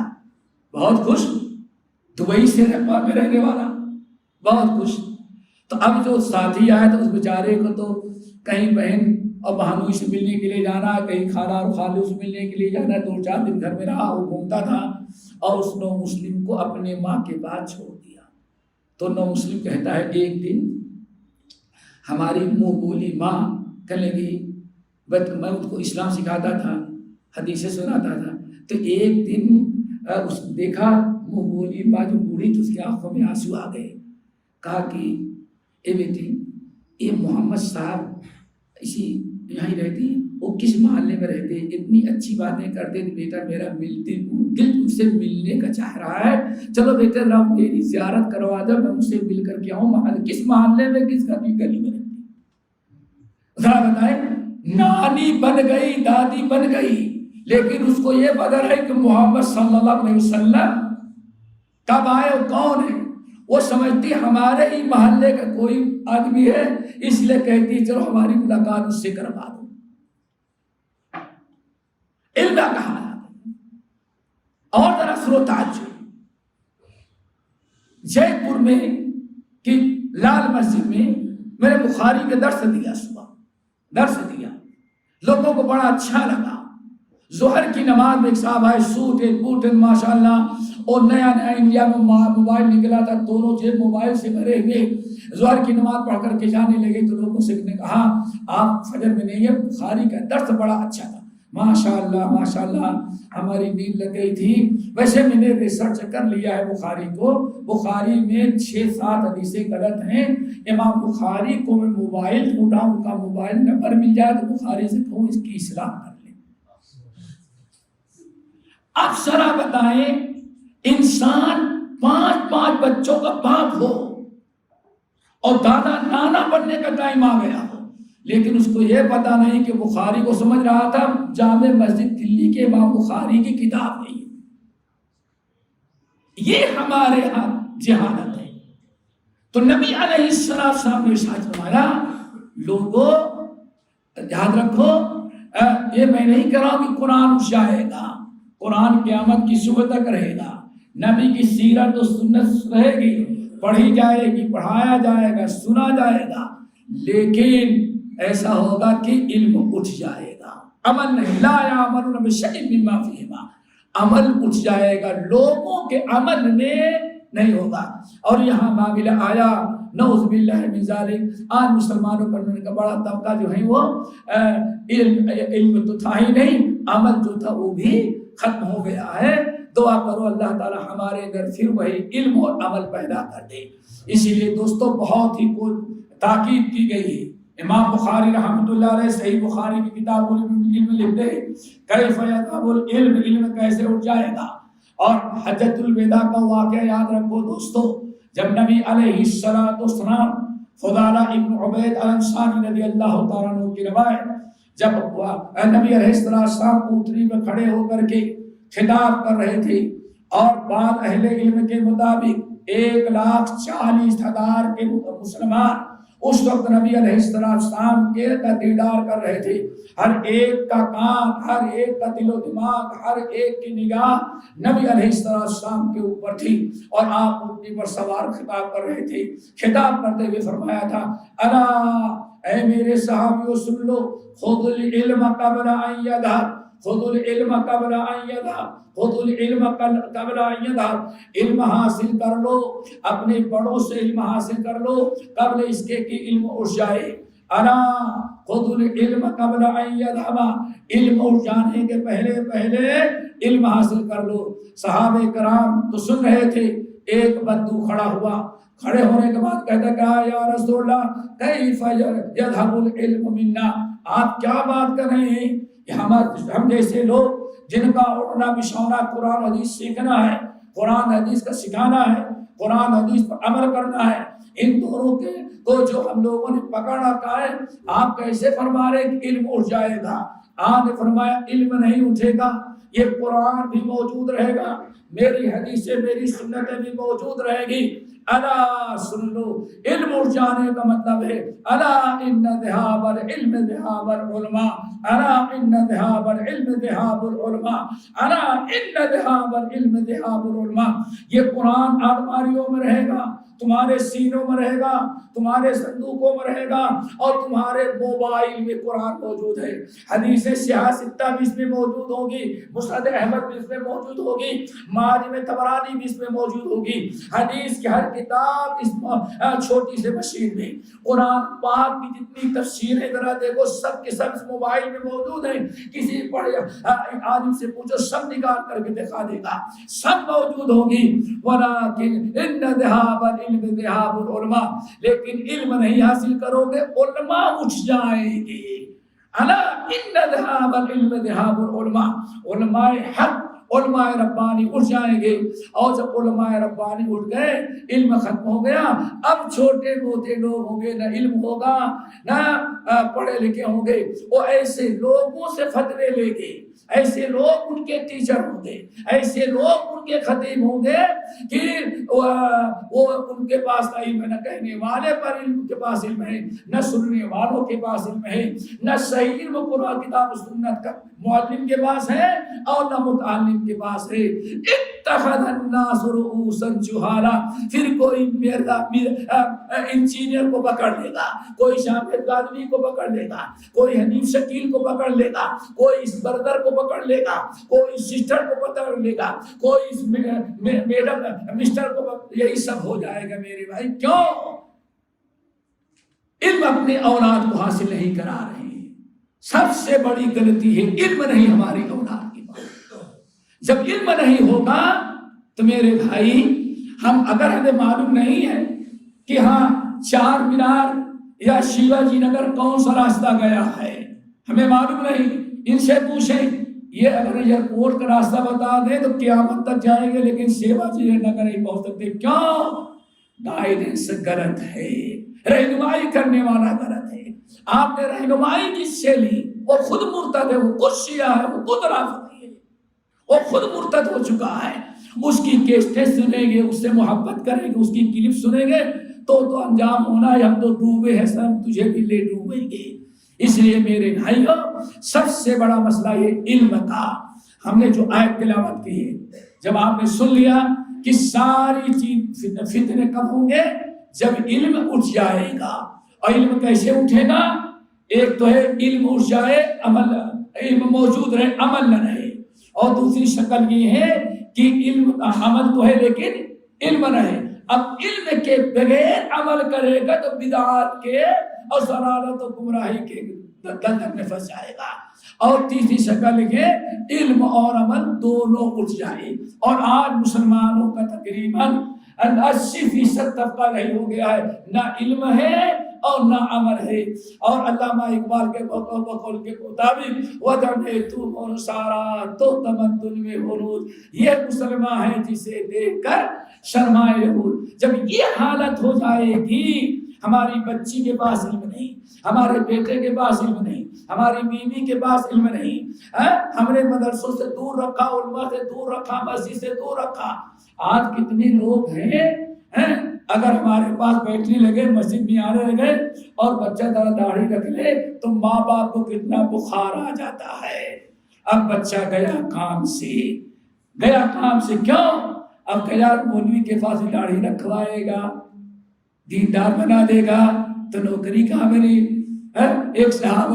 بہت خوش، دبئی سے میں رہنے والا، بہت خوش۔ تو اب جو ساتھی آیا تو اس بیچارے کو تو کہیں بہن اور بہنوئی سے ملنے کے لیے جانا، کہیں خالہ اور خالو سے ملنے کے لیے جانا، 2-4 دن گھر میں رہا، وہ گھومتا تھا، اور اس نو مسلم کو اپنے ماں کے بعد چھوڑ دیا۔ تو نو مسلم کہتا ہے ایک دن ہماری منہ بولی ماں کہنے لگی، میں ان کو اسلام سکھاتا تھا، حدیثیں سناتا تھا، تو ایک دن اس دیکھا منہ بولی ماں جو بوڑھی تو اس کی آنکھوں میں آنسو آ گئے، کہا کہ اے بیٹی یہ محمد صاحب اسی یہاں ہی رہتی، وہ کس محلے میں رہتے، اتنی اچھی باتیں کرتے، بیٹا میرا دل ان سے ملنے کا چاہ رہا ہے، چلو بیٹا رب میری زیارت کروا دو، میں ان سے مل کر کے آؤں، کس محلے میں کس گلی میں رہتی؟ ذرا بتائیں، نانی بن گئی، دادی بن گئی، لیکن اس کو یہ پتہ ہے کہ محمد صلی اللہ علیہ وسلم کب آئے اور کون ہے، وہ سمجھتی ہمارے ہی محلے کا کوئی آدمی ہے، اس لیے کہتی چلو ہماری ملاقات اس سے کروا دو۔ علم کہا۔ اور ذرا سنو تعجب، جے پور میں کہ لال مسجد میں میں نے بخاری کا درس دیا، صبح درس دیا، لوگوں کو بڑا اچھا لگا۔ ظہر کی نماز میں ایک صاحب آئے، سوٹ بوٹ ماشاءاللہ، اور نیا انڈیا میں موبائل نکلا تھا، دونوں جیب موبائل سے بھرے ہوئے، ظہر کی نماز پڑھ کر کے جانے لگے، تو لوگوں سے نے کہا آپ فجر میں نہیں ہے، بخاری کا درس بڑا اچھا تھا، ماشاءاللہ ماشاءاللہ، ہماری نیند لگ گئی تھی۔ ویسے میں نے ریسرچ کر لیا ہے بخاری کو، بخاری میں 6-7 حدیثیں غلط ہیں، امام بخاری کو میں موبائل ڈھونڈا، ان کا موبائل نمبر مل جائے تو بخاری سے کہوں اس کی اصلاح کر لیں۔ اب ذرا بتائیں، انسان 5 بچوں کا باپ ہو اور دادا نانا بننے کا ٹائم آ گیا ہو، لیکن اس کو یہ پتا نہیں کہ بخاری کو سمجھ رہا تھا جامع مسجد دلی کے امام بخاری کی کتاب نہیں۔ یہ ہمارے ہاں جہالت ہے۔ تو نبی علیہ السلام نے ارشاد فرمایا، لوگوں یاد رکھو، یہ میں نہیں کہہ رہا کہ قرآن اٹھ جائے گا، قرآن قیامت کی صبح تک رہے گا، نبی کی سیرت و سنت رہے گی، پڑھی جائے گی، پڑھایا جائے گا، سنا جائے گا، لیکن ایسا ہوگا کہ علم اٹھ جائے گا، عمل نہیں۔ لا یعملون بشیء مما فیہما، عمل اٹھ جائے گا، لوگوں کے عمل میں نہیں ہوگا۔ اور یہاں معاملہ آیا نعوذ باللہ من ذالک، آج مسلمانوں پر کا بڑا طبقہ جو ہے وہ علم تو تھا ہی نہیں، عمل جو تھا وہ بھی ختم ہو گیا ہے۔ دعا کرو اللہ تعالی ہمارے اندر پھر وہی علم اور عمل پیدا کر دے۔ اسی لیے دوستو بہت ہی تاکید کی گئی ہے۔ امام بخاری رحمۃ اللہ علیہ صحیح بخاری کی کتاب علم لکھتے ہیں کیف یذهب العلم، علم کیسے اٹھ جائے گا۔ اور حجۃ الوداع کا واقعہ یاد رکھو دوستو، جب نبی علیہ السلام فضالہ ابن عبید الانصاری رضی اللہ تعالیٰ عنہ کی روایت، جب نبی علیہ السلام اونٹنی میں کھڑے ہو کر کے خطاب کر رہے تھے، اور بعض اہل علم کے مطابق 1,40,000 کے مسلمان اس وقت نبی علیہ السلام کے دیدار کر رہے تھے۔ ہر ایک کا کان، ہر ایک کا دل و دماغ، ہر ایک کی نگاہ نبی علیہ السلام کے اوپر تھی، اور آپ اونٹنی پر سوار خطاب کر رہے تھے۔ خطاب کرتے ہوئے فرمایا تھا الا، اے میرے صحابیوں سن لو، خذوا العلم قبل ان یذهب، خذوا العلم قبل ان یذهب، خذوا العلم قبل ان یذهب، علم حاصل کر لو، اپنے بڑوں سے علم حاصل کر لو قبل اس کے کہ علم اٹھ جائے۔ الا خذوا العلم قبل ان یذهب، علم اٹھ جانے کے پہلے علم حاصل کر لو۔ صحابہ کرام تو سن رہے تھے، ایک بدو کھڑا ہوا، کھڑے ہونے کے بعد کہتا کہ یا رسول اللہ کیف یذهب العلم منا، آپ کیا بات کر رہے ہیں؟ ہم جیسے لوگ جن کا اٹھنا بچھونا قرآن حدیث سیکھنا ہے، قرآن حدیث کا سکھانا ہے، قرآن حدیث پر عمل کرنا ہے، ان دونوں کے کو جو ہم لوگوں نے پکڑ رکھا ہے، آپ کیسے فرما رہے کہ علم اٹھ جائے گا؟ آپ نے فرمایا علم نہیں اٹھے گا، یہ قرآن بھی موجود رہے گا، میری حدیثیں میری سنتیں بھی موجود رہے گی۔ الا سن لو، علم اٹھ جانے کا مطلب ہے الا ان ذهاب العلم ذهاب العلماء، الا ان ذهاب العلم ذهاب العلماء، الا ان ذهاب العلم ذهاب العلماء۔ یہ قرآن الماریوں میں رہے گا، تمہارے سینوں میں رہے گا، تمہارے صندوقوں میں رہے گا، اور تمہارے موبائل میں قرآن موجود ہے، حدیث صحیحہ ستہ بھی اس میں موجود ہوگی، مسند احمد بھی اس میں موجود ہوگی، معاجم طبرانی بھی اس میں موجود ہوگی، حدیث کی ہر کتاب اس چھوٹی سے مشین میں، قرآن پاک کی جتنی تفسیریں ذرا دیکھو سب کے سب موبائل میں موجود ہیں، کسی پڑھے عالم سے پوچھو سب نکال کر کے دکھا دے گا، سب موجود ہوگی۔ ولیکن ان ذهاب العلم ذهاب العلماء، لیکن علم نہیں حاصل کرو گے علماء اٹھ جائیں گے۔ الا ان ذهاب العلم ذهاب العلماء، علماء حق علماء ربانی اٹھ جائیں گے، اور جب علماء ربانی اٹھ گئے علم ختم ہو گیا، اب چھوٹے موٹے لوگ ہوں گے، نہ علم ہوگا نہ پڑھے لکھے ہوں گے، وہ ایسے لوگوں سے فتوے لے گے، ایسے لوگ ان کے ٹیچر ہوں گے، ایسے لوگ ان کے خطیب ہوں گے کہ وہ ان کے پاس علم ہے، نہ کہنے والے پر علم کے پاس علم ہے، نہ سننے والوں کے پاس علم ہے، نہ صحیح علم قرآن کتاب و سنت کا معلم کے پاس ہے اور نہ متعلم کے پاس ہے۔ اتخذ الناس رؤوسا جہالا، پھر کوئی انجینئر کو پکڑ لے گا، کوئی شامل آدمی کو پکڑ لے گا، کوئی حنیف شکیل کو پکڑ لے گا، کوئی اس بردر کو پکڑ لے گا، کوئی سسٹر کو پکڑ لے گا، کوئی میڈم مسٹر کو یہی سب ہو جائے گا میرے بھائی۔ کیوں؟ علم اپنے اولاد کو حاصل نہیں کرا رہے ہیں۔ سب سے بڑی غلطی ہے علم نہیں ہماری اولاد کی بات۔ جب علم نہیں ہوگا تو میرے بھائی ہم اگر ہمیں معلوم نہیں ہے کہ ہاں چار مینار یا شیوا جی نگر کون سا راستہ گیا ہے، ہمیں معلوم نہیں، ان سے پوچھیں، یہ اگر ایئرپورٹ کا راستہ بتا دیں تو قیامت تک جائیں گے، لیکن شیوا جی نگر نہیں پہنچ سکتے۔ کیوں؟ گائیڈنس غلط ہے، رہنمائی کرنے والا غلط ہے۔ آپ نے رہنمائی جس سے لی وہ خود مرتد ہے، وہ خود شیعہ ہے، وہ خود رافضی ہے، وہ خود مرتد ہو چکا ہے۔ اس کی کیسٹیں سنیں گے، اس سے محبت کریں گے، اس کی کلپ سنیں گے تو انجام ہونا ہے ہم تو ڈوبے ہیں، ہم تجھے بھی لے ڈوبیں گے۔ اس لیے میرے بھائیوں سب سے بڑا مسئلہ یہ علم کا۔ ہم نے جو آیت تلاوت کی ہے، جب آپ نے سن لیا کہ ساری چیز فتنے کب ہوں گے؟ جب علم اٹھ جائے گا. اور علم کیسے اٹھے گا؟ ایک تو ہے علم اٹھ جائے، علم موجود رہے، عمل نہ رہے. اور دوسری شکل یہ ہے کہ علم عمل تو ہے لیکن علم نہ رہے. اب علم کے بغیر عمل کرے گا تو بدعات کے اور ضلالت و گمراہی کے دلدل میں پھنس جائے گا. اور تیسری شکل ہے علم اور عمل دونوں اٹھ جائے. اور آج مسلمانوں کا تقریباً 80% طبقہ نہیں ہو گیا ہے، نہ علم ہے اور نہ عمل ہے. اور علامہ اقبال کے قول کے مطابق وَدَمِعْتُمْ وَنُسَارَا تو تمدن میں عروج، یہ مسلمان ہے جسے دیکھ کر شرمائے یہود. جب یہ حالت ہو جائے گی، ہماری بچی کے پاس علم نہیں، ہمارے بیٹے کے پاس علم نہیں، ہماری بیوی کے پاس علم نہیں، ہم نے مدرسوں سے دور رکھا، علماء سے دور رکھا، مسجد سے دور رکھا. آج کتنے لوگ ہیں اگر ہمارے پاس بیٹھنے لگے، مسجد میں آنے لگے اور بچہ ذرا داڑھی رکھ لے تو ماں باپ کو کتنا بخار آ جاتا ہے. اب بچہ گیا کام سے کیوں؟ اب گیا مولوی کے پاس داڑھی رکھوائے گا، دیندار بنا دے گا تو نوکری کہاں ملی؟ ایک صاحب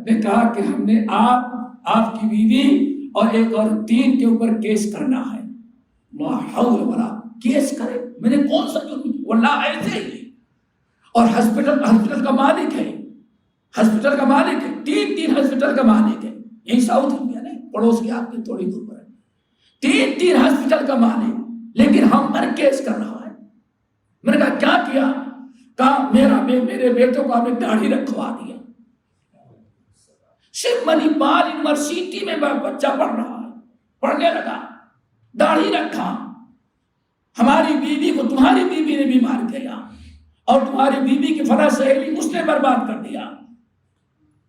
نے کہا کہ ہم نے آپ کی بیوی اور ایک اور 3 کے اوپر کیس کرنا ہے. لا حول ولا کیس کرے، میں نے کون سا جرم کیا؟ واللہ ایسے ہی. اور ہسپتال کا مالک ہے، 3 ہسپتال کا مالک ہے. یہی ساؤتھ انڈیا ہے، پڑوس کی آپ کے تھوڑی دور پر ہے. 3 ہسپتال کا مالک، لیکن ہم پر کیس کر رہا ہے. میں نے کہا کیا کیا؟ کہا میرے بیٹوں کو آپ نے داڑھی رکھوا دیا. صرف منی پال یونیورسٹی میں بچہ پڑھ رہا ہے، پڑھنے لگا، داڑھی رکھا. ہماری بیوی کو تمہاری بیوی نے بھی مار دیا اور تمہاری بیوی کی فلاں سہیلی اس نے برباد کر دیا.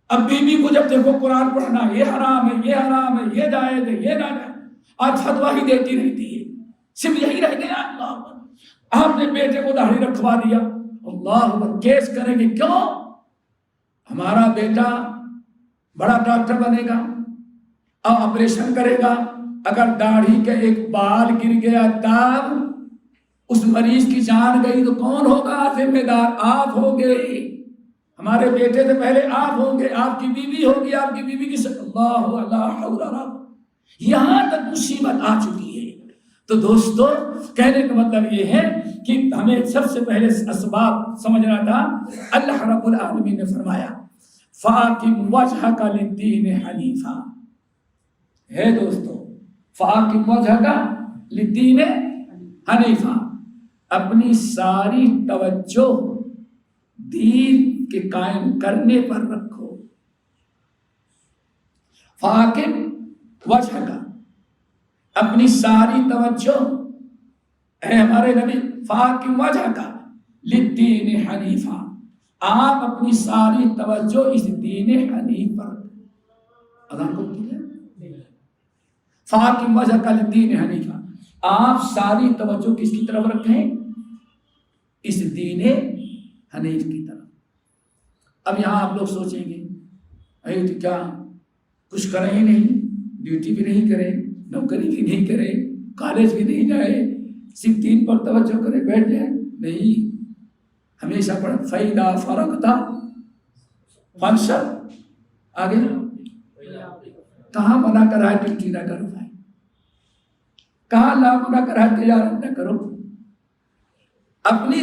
اب بیوی کو جب دیکھو قرآن پڑھنا یہ حرام ہے، یہ حرام ہے، یہ جائز ہے، یہ ناجائز، آج فتویٰ ہی دیتی رہتی ہے. صرف یہی رہ گیا. اللہ آپ نے بیٹے کو داڑھی رکھوا دیا. اللہ کیس کریں گے. کیوں؟ ہمارا بیٹا بڑا ڈاکٹر بنے گا اور آپریشن کرے گا. اگر داڑھی کا ایک بال گر گیا تب اس مریض کی جان گئی تو کون ہوگا ذمہ دار؟ آپ ہوگے. ہمارے بیٹے سے پہلے آپ ہوں گے، آپ کی بیوی ہوگی، آپ کی بیوی کی اللہ یہاں تک مصیبت آ چکی ہے. تو دوستو کہنے کا مطلب یہ ہے کہ ہمیں سب سے پہلے اسباب سمجھنا تھا. اللہ رب العالمین نے فرمایا فَأَقِمْ وَجْهَكَ لِلدِّينِ حَنِيفًا. ہے دوستو، فَأَقِمْ وَجْهَكَ لِلدِّينِ حَنِيفًا، اپنی ساری توجہ دین کے قائم کرنے پر رکھو. فَأَقِمْ وَجْهَكَ، اپنی ساری توجہ، اے ہمارے نبی فَأَقِمْ وَجْهَكَ لِلدِّينِ حَنِيفًا، آپ اپنی ساری توجہ اس دین حنیف پر. اذان کو فَأَقِمْ وَجْهَكَ لِلدِّينِ حَنِيفًا، آپ ساری توجہ کس کی طرف رکھیں؟ اس دین حنیف کی طرف. اب یہاں آپ لوگ سوچیں گے اے تو کیا کچھ کریں ہی نہیں، ڈیوٹی بھی نہیں کریں، نوکری بھی نہیں کریں، کالج بھی نہیں جائے، صرف دین پر توجہ کریں بیٹھ جائیں؟ نہیں، ہمیشہ پڑھ فَإِذَا فَرَغْتَ فَانْصَبْ. آگے کہاں منع کرا ہے ڈیوٹی نہ کرو بھائی؟ کہاں لا منع کرا ہے تجارت نہ کرو؟ اپنی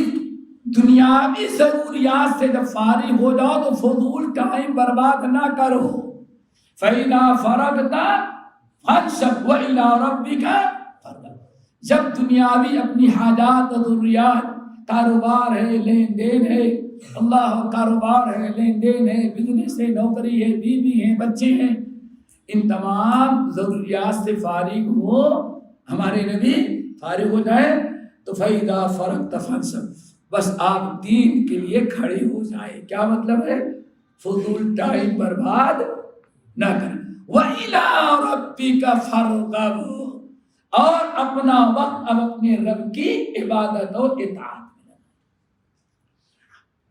دنیاوی ضروریات سے جب فارغ ہو جاؤ تو فضول ٹائم برباد نہ کرو. فَإِذَا فَرَغْتَ فَانْصَبْ وَإِلَىٰ رَبِّكَ فَارْغَب. جب دنیاوی اپنی حاجات و ضروریات، کاروبار ہے، لین دین ہے، اللہ کاروبار ہے، لین دین ہے، بزنس ہے، نوکری ہے، بیوی ہے، بچے ہیں، ان تمام ضروریات سے فارغ ہو، ہمارے نبی فارغ ہو جائے تو فَإِذَا فَرَغْتَ فَانْصَبْ، بس آپ دین کے لیے کھڑے ہو جائیں. کیا مطلب ہے؟ فضول ٹائم برباد نہ کریں. وَإِلَىٰ رَبِّكَ فَارْغَب، اور اپنا وقت اب اپنے رب کی عبادت و اطاعت میں.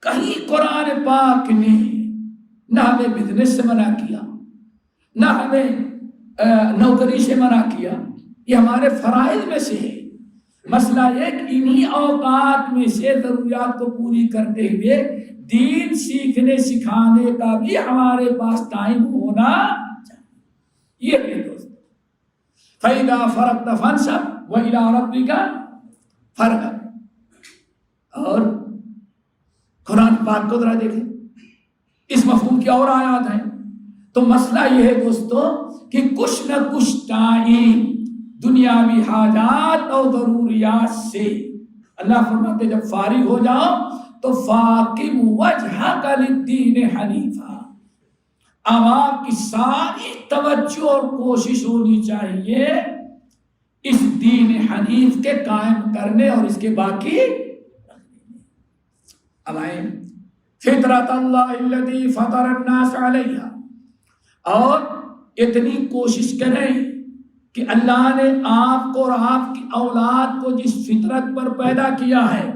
کہیں قرآن پاک نے نہ ہمیں بزنس سے منع کیا، نہ ہمیں نوکری سے منع کیا، یہ ہمارے فرائض میں سے ہے. مسئلہ ایک انہی اوقات میں سے ضروریات کو پوری کرتے ہوئے دین سیکھنے سکھانے کا بھی ہمارے پاس ٹائم ہونا چاہیے. یہ ہے دوست. فَإِذَا فَرَغْتَ فَانْصَبْ وَإِلَىٰ رَبِّكَ فَارْغَب. اور قرآن پاک کو ذرا دیکھیں, اس مفہوم کی اور آیات ہیں. تو مسئلہ یہ ہے دوستو کہ کچھ نہ کچھ ٹائم دنیاوی حاجات اور ضروریات سے اللہ فرماتے جب فارغ ہو جاؤ تو فاقم وجہک للدین حنیفا. اب آپ کی ساری توجہ اور کوشش ہونی چاہیے اس دین حنیف کے قائم کرنے اور اس کے باقی. اب آئیں فطرت اللہ الذی فطر الناس علیہا, اور اتنی کوشش کریں کہ اللہ نے آپ کو اور آپ کی اولاد کو جس فطرت پر پیدا کیا ہے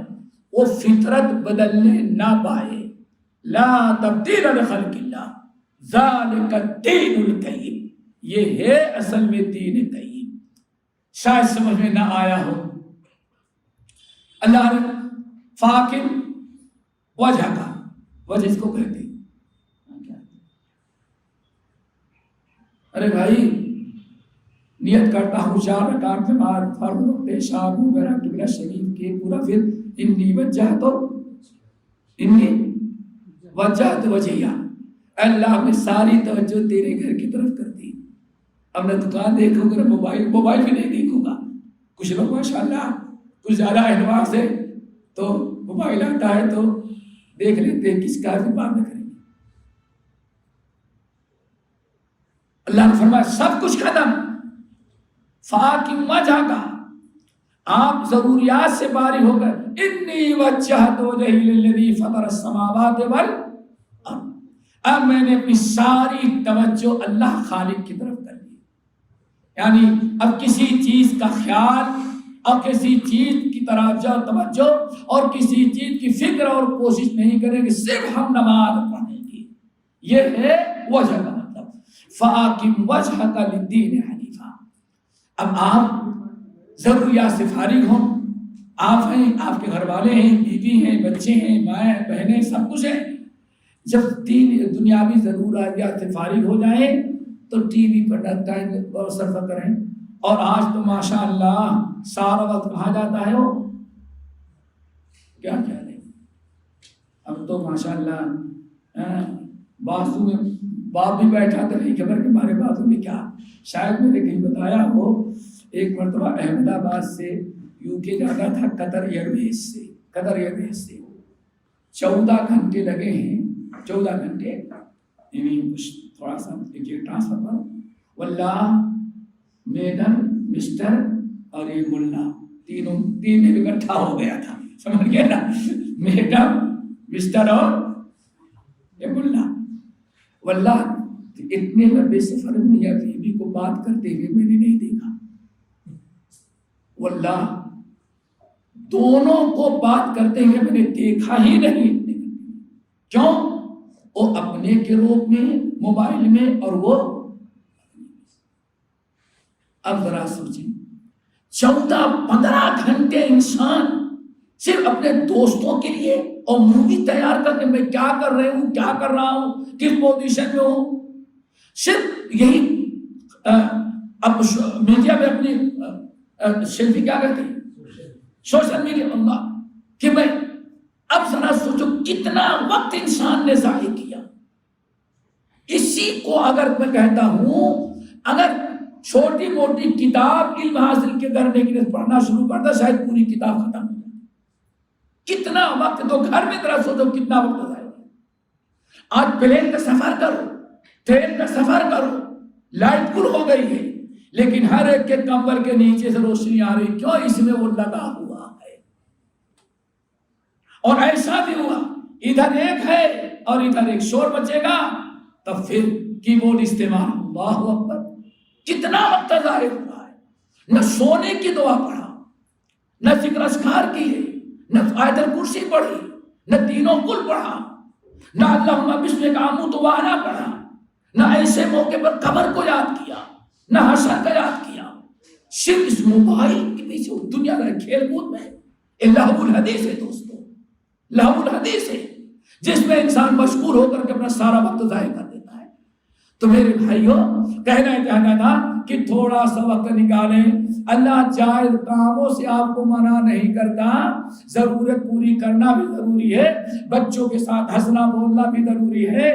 وہ فطرت بدلنے نہ پائے. لا تبدیل لخلق اللہ ذالک الدین القیم. یہ ہے اصل میں دین قیم. شاید سمجھ میں نہ آیا ہو. اللہ نے فاقم وجہ کا, وجہ اس کو کہتے ہیں. ارے بھائی نیت کرتا ہوں 4 رکعت نماز فرض پیشاب وغیرہ قبلہ شریف کے پورا, پھر انی وجہت وجہیہ, اللہ نے ساری توجہ تیرے گھر کی طرف کر دی. اب میں دکان دیکھوں گا, موبائل بھی نہیں دیکھوں گا. کچھ لوگ ماشاءاللہ کچھ زیادہ احتمام سے تو موبائل آتا ہے تو دیکھ لیتے ہیں کس کار کی بات نہ کریں. اللہ نے فرمایا سب کچھ ختم. فاقم وجہ کا, آپ ضروریات سے فارغ ہو گئے. انی وجہت وجہی للذی فطر السماوات والارض. اب میں نے اپنی ساری توجہ اللہ خالق کی طرف کر دی. یعنی اب کسی چیز کا خیال اور کسی چیز کی طرف توجہ اور کسی چیز کی فکر اور کوشش نہیں کریں گے, صرف ہم نماز پڑھیں گے. یہ ہے وجہ کا مطلب. فَأَقِمْ وَجْهَكَ لِلدِّينِ حَنِيفًا. اب آپ ضروریات سے فارغ ہوں. آپ ہیں, آپ کے گھر والے ہیں, بیوی ہیں, بچے ہیں, مائیں بہنیں, سب کچھ ہے. جب دنیاوی ضروریات سے فارغ ہو جائیں تو ٹی وی پر ٹائم اور صرف کریں. اور آج تو ماشاءاللہ سارا وقت کہاں جاتا ہے, وہ کیا کہہ رہے ہیں. اب تو ماشاءاللہ بازو میں باپ بھی بیٹھا تھا, نہیں خبر کہ ہمارے بازو میں کیا. شاید میں نے کہیں بتایا ہو, ایک مرتبہ احمد آباد سے UK جانا تھا قطر ایئرویز سے 14 گھنٹے لگے ہیں. 14 گھنٹے یعنی کچھ تھوڑا سا ٹرانسفر پر. واللہ میڈم مسٹر اور یہ ملا تین اکٹھا ہو گیا تھا, سمجھ گیا نا. میڈم مسٹر اور یہ ملا. واللہ اتنے لمبے سفر میں یا بیوی کو بات کرتے ہوئے میں نے نہیں دیکھا. واللہ دونوں کو بات کرتے ہوئے میں نے دیکھا ہی نہیں. کیوں؟ وہ اپنے گروپ میں موبائل میں اور وہ. اب ذرا سوچیں 14-15 گھنٹے انسان صرف اپنے دوستوں کے لیے اور مووی تیار کرنے میں کیا کر رہے ہوں, کیا کر رہا ہوں, کس پوزیشن میں ہوں, صرف یہی. اب میڈیا میں اپنی سیلفی کیا کرتے ہیں, سوشل میڈیا. اللہ کہ میں اب ذرا سوچو کتنا وقت انسان نے ضائع کیا. اسی کو اگر میں کہتا ہوں اگر چھوٹی موٹی کتاب علم حاصل کرنے کے لیے پڑھنا شروع کرتا شاید پوری کتاب ختم ہو جائے. کتنا وقت, تو گھر میں ذرا سوچو کتنا وقت ضائع. آج پلین کا سفر کرو, ٹرین کا سفر کرو, لائٹ گل ہو گئی ہے لیکن ہر ایک کے کمبل کے نیچے سے روشنی آ رہی. کیوں؟ اس میں وہ لگا ہوا ہے. اور ایسا بھی ہوا ادھر ایک ہے اور ادھر ایک شور بچے گا تب پھر کی بورڈ استعمال. اللہ اکبر, کتنا وقت ضائع ہوا ہے. نہ سونے کی دعا پڑھا, نہ ذکر اذکار کیے, نہ آیت الکرسی پڑھی, نہ تینوں کل پڑھا, نہ اللہم بسمک آموت وانا پڑھا, نہ ایسے موقع پر قبر کو یاد کیا, نہ حشر کا یاد کیا. صرف اس موبائل کے سے دنیا کا کھیل کود میں یہ لہو الحدیث ہے دوستو، لہو الحدیث ہے جس میں انسان مشغول ہو کر کے اپنا سارا وقت ضائع کر دیتا ہے۔ تو میرے بھائیوں کہنا چاہتا تھا کہ تھوڑا سا وقت نکالیں، اللہ جائز کاموں سے آپ کو منع نہیں کرتا، ضرورت پوری کرنا بھی ضروری ہے، بچوں کے ساتھ ہنسنا بولنا بھی ضروری ہے،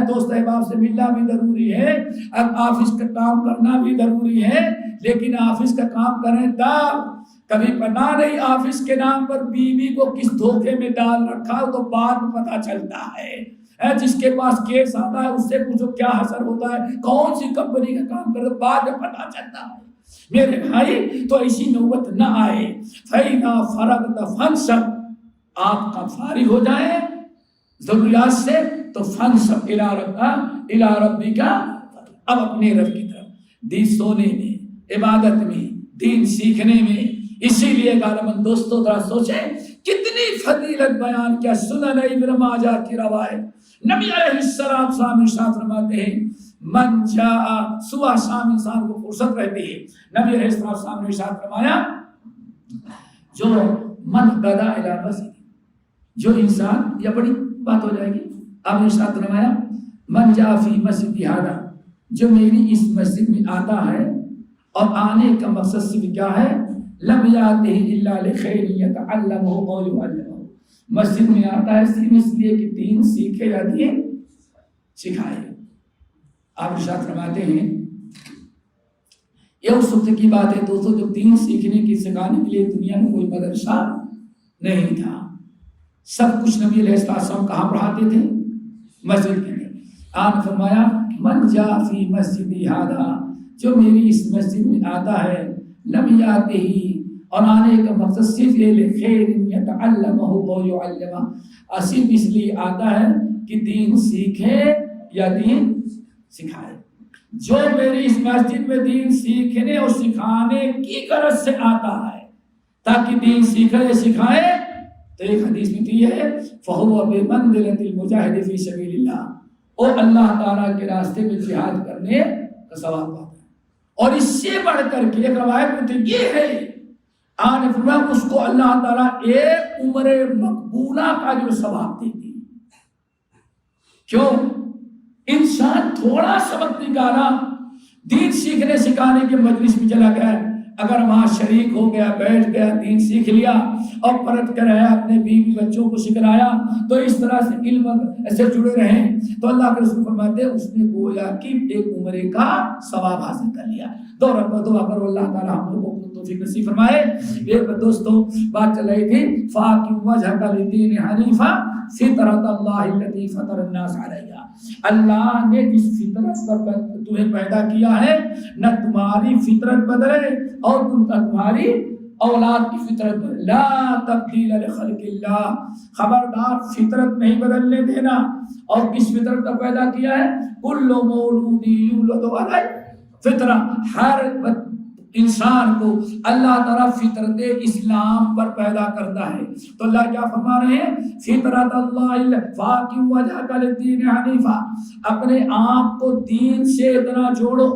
دوست احباب سے ملنا بھی ضروری ہے، آفس کا کام کرنا بھی ضروری ہے، لیکن آفس کا کام کریں تب کبھی پتہ نہیں آفس کے نام پر بیوی کو کس دھوکے میں ڈال رکھا ہو تو بعد میں پتہ چلتا ہے۔ جس کے پاس کیس آتا ہے اس سے پوچھو کیا اثر ہوتا ہے، کون سی کمپنی کا کام کرے، بعد میں پتہ چلتا ہے۔ میرے بھائی تو ایسی نوبت نہ آئے۔ فَإِذَا فَرَغْتَ فَانْصَبْ، آپ کا فارغ ہو جائیں ضروریات سے تو فَانْصَبْ إِلَىٰ رَبِّكَ، اب اپنے رب کی طرف، دین سونے میں، عبادت میں، دین سیکھنے میں۔ اسی لیے غالباً دوستوں ذرا سوچیں کتنی فضیلت بیان کیا سنن ابن ماجہ کی روایت، نبی علیہ السلام ارشاد فرماتے ہیں من جاء، صبح شام انسان کو فرصت رہتی ہے، نبی علیہ السلام نے ارشاد فرمایا جو من غدا الی مسجد، جو انسان، یہ بڑی بات ہو جائے گی، آپ نے ارشاد فرمایا من جاء فی مسجد ھذا، جو میری اس مسجد میں آتا ہے اور آنے کا مقصد صرف کیا ہے، لم یاتہ الا لخیر یتعلمہ او یعلمہ، مسجد میں آتا ہے صرف اس لیے کہ دین سیکھے یا دین سکھائے۔ آپ ارشاد فرماتے ہیں یہ اس وقت کی بات ہے دوستوں جب دین سیکھنے کی سکھانے کے لیے دنیا میں کوئی مدرسہ نہیں تھا، سب کچھ نبی علیہ السلام کہاں پڑھاتے تھے، مسجد کے اندر۔ آپ نے فرمایا من جاء فی مسجد ھذا، جو میری اس مسجد میں آتا ہے، لم یاتہ، اور آنے کا مقصد صرف یہ لخیر یتعلمہ او یعلمہ، صرف اس لیے آتا ہے کہ دین سیکھے یا دین سکھائے۔ جو میری اس مسجد میں دین سیکھنے اور سکھانے کی غرض سے آتا ہے تاکہ دین سیکھے سکھائے، تو ایک حدیث میں یہ ہے فَهُوَ بِمَنزِلَةِ الْمُجَاهِدِ فِي سَبِيلِ اللَّهِ، اور اللہ تعالیٰ کے راستے میں جہاد کرنے کا ثواب پاتا ہے۔ اور اس سے بڑھ کر کے ایک روایت میں تو یہ ہے آنے فرمایا اس کو اللہ تعالیٰ ایک عمر مقبولہ کا جو ثواب دیتی۔ کیوں؟ انسان تھوڑا سا وقت نکالا، دین سیکھنے سکھانے کے مجلس میں چلا گیا، اگر وہاں شریک ہو گیا، بیٹھ گیا، دین سیکھ لیا اور پلٹ کر آیا اپنے بیوی بچوں کو سکھلایا، تو اس طرح سے علم سے جڑے رہیں تو اللہ کے رسول فرماتے ہیں اس نے گویا کہ ایک عمرے کا ثواب حاصل کر لیا۔ دعا کرو اللہ تعالیٰ ہم لوگوں کو توفیق نصیب فرمائے۔ ایک دوستوں بات چل رہی تھی فَأَقِمْ وَجْهَكَ لِلدِّينِ حَنِيفًا فِطْرَتَ اللَّهِ الَّتِي فَطَرَ النَّاسَ عَلَيْهَا، اللہ نے جس فطرت پر تمہیں پیدا کیا ہے نہ تمہاری فطرت بدلے اور تمہاری اولاد کی فطرت بدلے، لا تبدیل لخلق اللہ، خبردار فطرت نہیں بدلنے دینا۔ اور کس فطرت کا پیدا کیا ہے، کل مولود یولد علی فطرہ، ہر انسان کو اللہ تعالیٰ فطرت اسلام پر پیدا کرتا ہے۔ تو اللہ کیا فرما رہے ہیں، فطرت اللہ فاقم وجہک للدین حنیفا، اپنے آپ کو دین سے اتنا جوڑو۔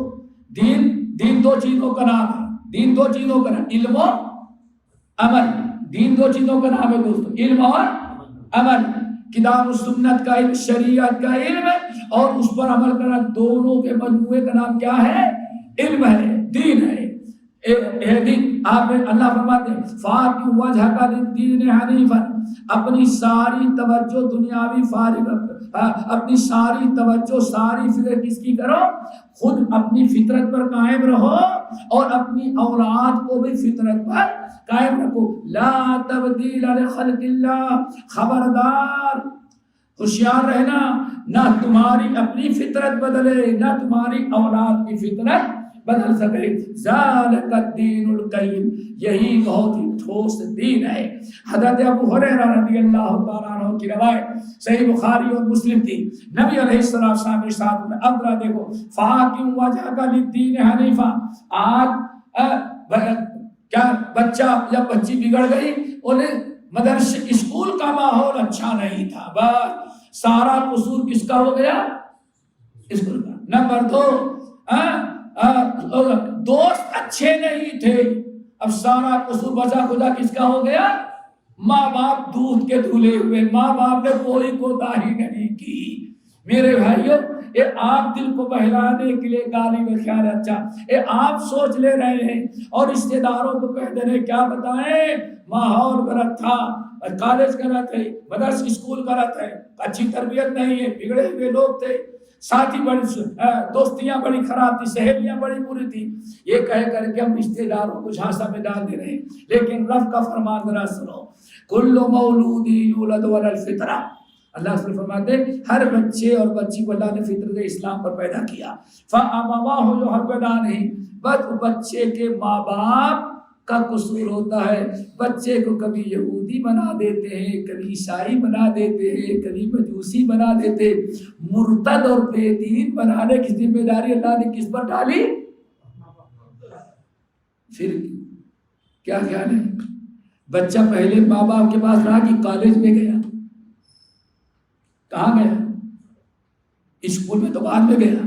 دین دو چیزوں کا نام ہے، دین دو چیزوں کا نام، علم و عمل۔ دین دو چیزوں کا نام ہے دوستو، علم اور عمل۔ کتاب و سنت کا علم، شریعت کا علم اور اس پر عمل کرنا، دونوں کے مجموعے کا نام کیا ہے، علم ہے، دین ہے۔ دین آپ اللہ فرماتے ہیں فَأَقِمْ وَجْهَكَ لِلدِّينِ حَنِيفًا، اپنی ساری توجہ دنیاوی فارغ، اپنی ساری توجہ ساری فکر کس کی کرو، خود اپنی فطرت پر قائم رہو اور اپنی اولاد کو بھی فطرت پر قائم رکھو۔ لا تبدیل لخلق اللہ، خبردار ہوشیار رہنا، نہ تمہاری اپنی فطرت بدلے نہ تمہاری اولاد کی فطرت بدل سکے۔ ذالک الدین القیم، یہی بہت ہی ٹھوس دین ہے۔ حضرت ابو ہریرہ رضی اللہ تعالیٰ عنہ کی روایت صحیح بخاری اور مسلم تھی، نبی علیہ السلام ارشاد میں اب ذرا دیکھو فاقم وجہک للدین حنیفا، آج کیا بچہ یا بچی بگڑ گئی، انہیں مدرسے اسکول کا ماحول اچھا نہیں تھا، بس سارا قصور کس کا ہو گیا، اسکول کا۔ نمبر دو، دوست اچھے نہیں تھے، اب سارا قصور بچا خدا کس کا ہو گیا؟ ماں باپ دودھ کے دھلے ہوئے، ماں باپ نے کوئی کوتاہی نہیں کی۔ میرے بھائیوں، یہ آپ دل کو بہلانے کے لیے گالی میں خیال اچھا یہ آپ سوچ لے رہے ہیں اور رشتے داروں کو کہہ دے رہے کیا بتائیں، ماحول غلط تھا، کالج غلط ہے، مدرسہ اسکول غلط ہے، اچھی تربیت نہیں ہے، بگڑے ہوئے لوگ تھے، ساتھی بڑی دوستیاں بڑی خراب تھی، سہیلیاں بڑی بری تھی، یہ کہہ کر کے ہم رشتے داروں کو جھانسا میں ڈال دے رہے ہیں۔ لیکن رب کا فرمان ذرا سنو، کل مولود یولد علی الفطرہ، اللہ سے فرماتے ہیں ہر بچے اور بچی کو اللہ نے فطرت اسلام پر پیدا کیا، فَأَبَوَاهُ يُحَوِّدَانِهِ، بس بچے کے ماں باپ کا قصور ہوتا ہے، بچے کو کبھی یہودی بنا دیتے ہیں، کبھی عیسائی بنا دیتے ہیں، کبھی مجوسی بنا دیتے ہیں۔ مرتد اور بے دین بنانے کی ذمہ داری اللہ نے کس پر ڈالی؟ پھر کیا خیال ہے؟ بچہ پہلے ماں باپ کے پاس رہا کہ کالج میں گیا؟ کہاں گیا؟ اسکول میں تو بعد میں گیا۔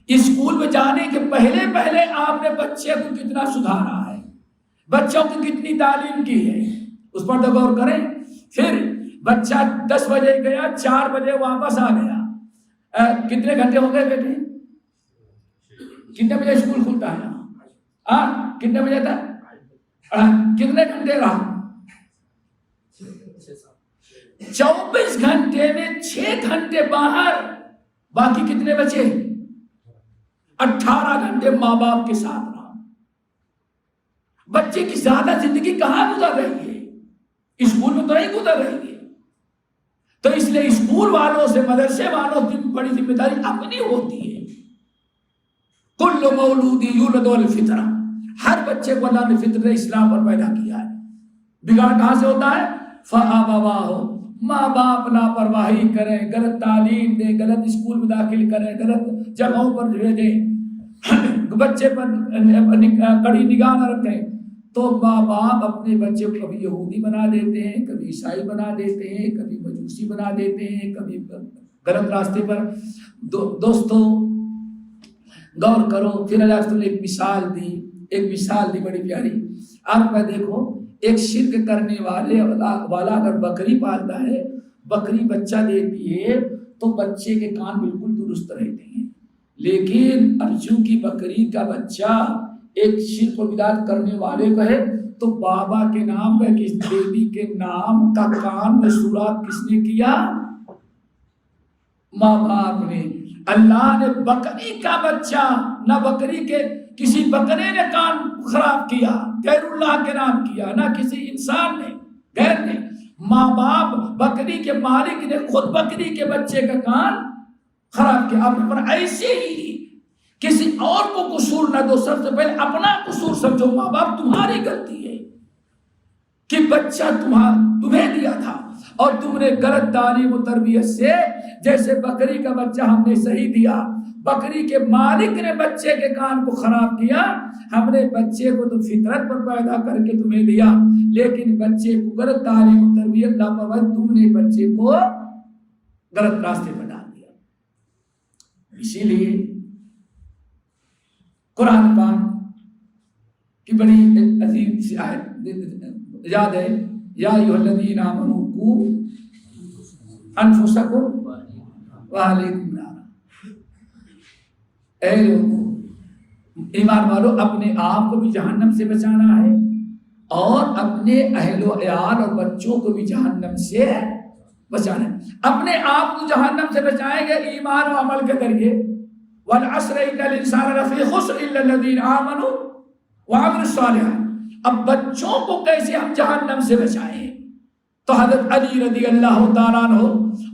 اسکول میں جانے کے پہلے آپ نے بچے کو کتنا سدھارا ہے، بچوں کو کتنی تعلیم کی ہے، اس پر تو غور کریں۔ پھر بچہ 10 بجے گیا، 4 بجے واپس آ گیا، کتنے گھنٹے ہو گئے بیٹے؟ کتنے بجے اسکول کھلتا ہے؟ کتنے بجے تک؟ کتنے گھنٹے رہا؟ 24 گھنٹے میں 6 گھنٹے باہر، باقی کتنے بچے؟ 18 گھنٹے ماں باپ کے ساتھ رہا۔ بچے کی زیادہ زندگی کہاں گزر رہی ہے؟ اسکول میں تو نہیں گزر رہی ہے۔ تو اس لیے اسکول والوں سے، مدرسے والوں کی بڑی ذمہ داری اپنی ہوتی ہے۔ کل مولود یولد علی الفطرہ، ہر بچے کو اللہ نے فطرت اسلام پر پیدا کیا ہے۔ بگاڑ کہاں سے ہوتا ہے؟ فَأَبَوَاهُ، ماں باپ لاپرواہی کریں، غلط تعلیم دیں، غلط اسکول میں داخل کریں، غلط جگہوں پر بھیجیں، بچے پر کڑی نگاہ نہ رکھیں، تو ماں باپ اپنے بچے کو کبھی یہودی بنا دیتے ہیں، کبھی عیسائی بنا دیتے ہیں، کبھی مجوسی بنا دیتے ہیں، کبھی غلط راستے پر۔ دوستوں غور کرو، پھر اللہ نے ایک مثال دی بڑی پیاری۔ آپ میں دیکھو، ایک شرک کرنے والا اگر بکری پالتا ہے، بکری بچہ دیتی ہے تو بچے کے کان بالکل درست رہتے ہیں، لیکن اب چونکہ بکری کا بچہ ایک شرک و بدعت کرنے والے کو ہے تو بابا کے نام کا، کس دیوی کے نام کا کان میں سوراخ کس نے کیا؟ ماں باپ نے۔ اللہ نے بکری کا بچہ، نہ بکری کے کسی بکرے نے کان خراب کیا، غیر اللہ کے نام کیا، نہ کسی انسان نے، غیر نے، ماں باپ بکری کے مالک نے خود بکری کے بچے کا کان خراب کیا۔ آپ پر ایسے ہی کسی اور کو قصور نہ دو، سب سے پہلے اپنا قصور سمجھو۔ ماں باپ تمہاری غلطی ہے کہ بچہ تمہیں دیا تھا اور تم نے غلط تعلیم و تربیت سے، جیسے بکری کا بچہ ہم نے صحیح دیا، بکری کے مالک نے بچے کے کان کو خراب کیا، ہم نے بچے کو تو فطرت پر پیدا کر کے تمہیں دیا، لیکن بچے کو غلط تعلیم و تربیت لاپرواہی، تم نے بچے کو غلط راستے پر ڈال دیا۔ اسی لیے قرآن پاک کی بڑی عظیم سی آیت یاد ہے، یا ایھا الذین آمنوا قوا انفسکم واہلیکم نارا، اے لوگوں، ایمان والو، اپنے آپ کو بھی جہنم سے بچانا ہے اور اپنے اہل و عیال اور بچوں کو بھی جہنم سے بچانا ہے۔ اپنے آپ کو جہنم سے بچائیں گے ایمان و عمل کے ذریعے، والعصر ان الانسان لفی خسر الا الذین آمنوا وعملوا الصالحات۔ اب بچوں کو کیسے ہم جہنم سے بچائیں؟ تو حضرت علی رضی اللہ تعالیٰ عنہ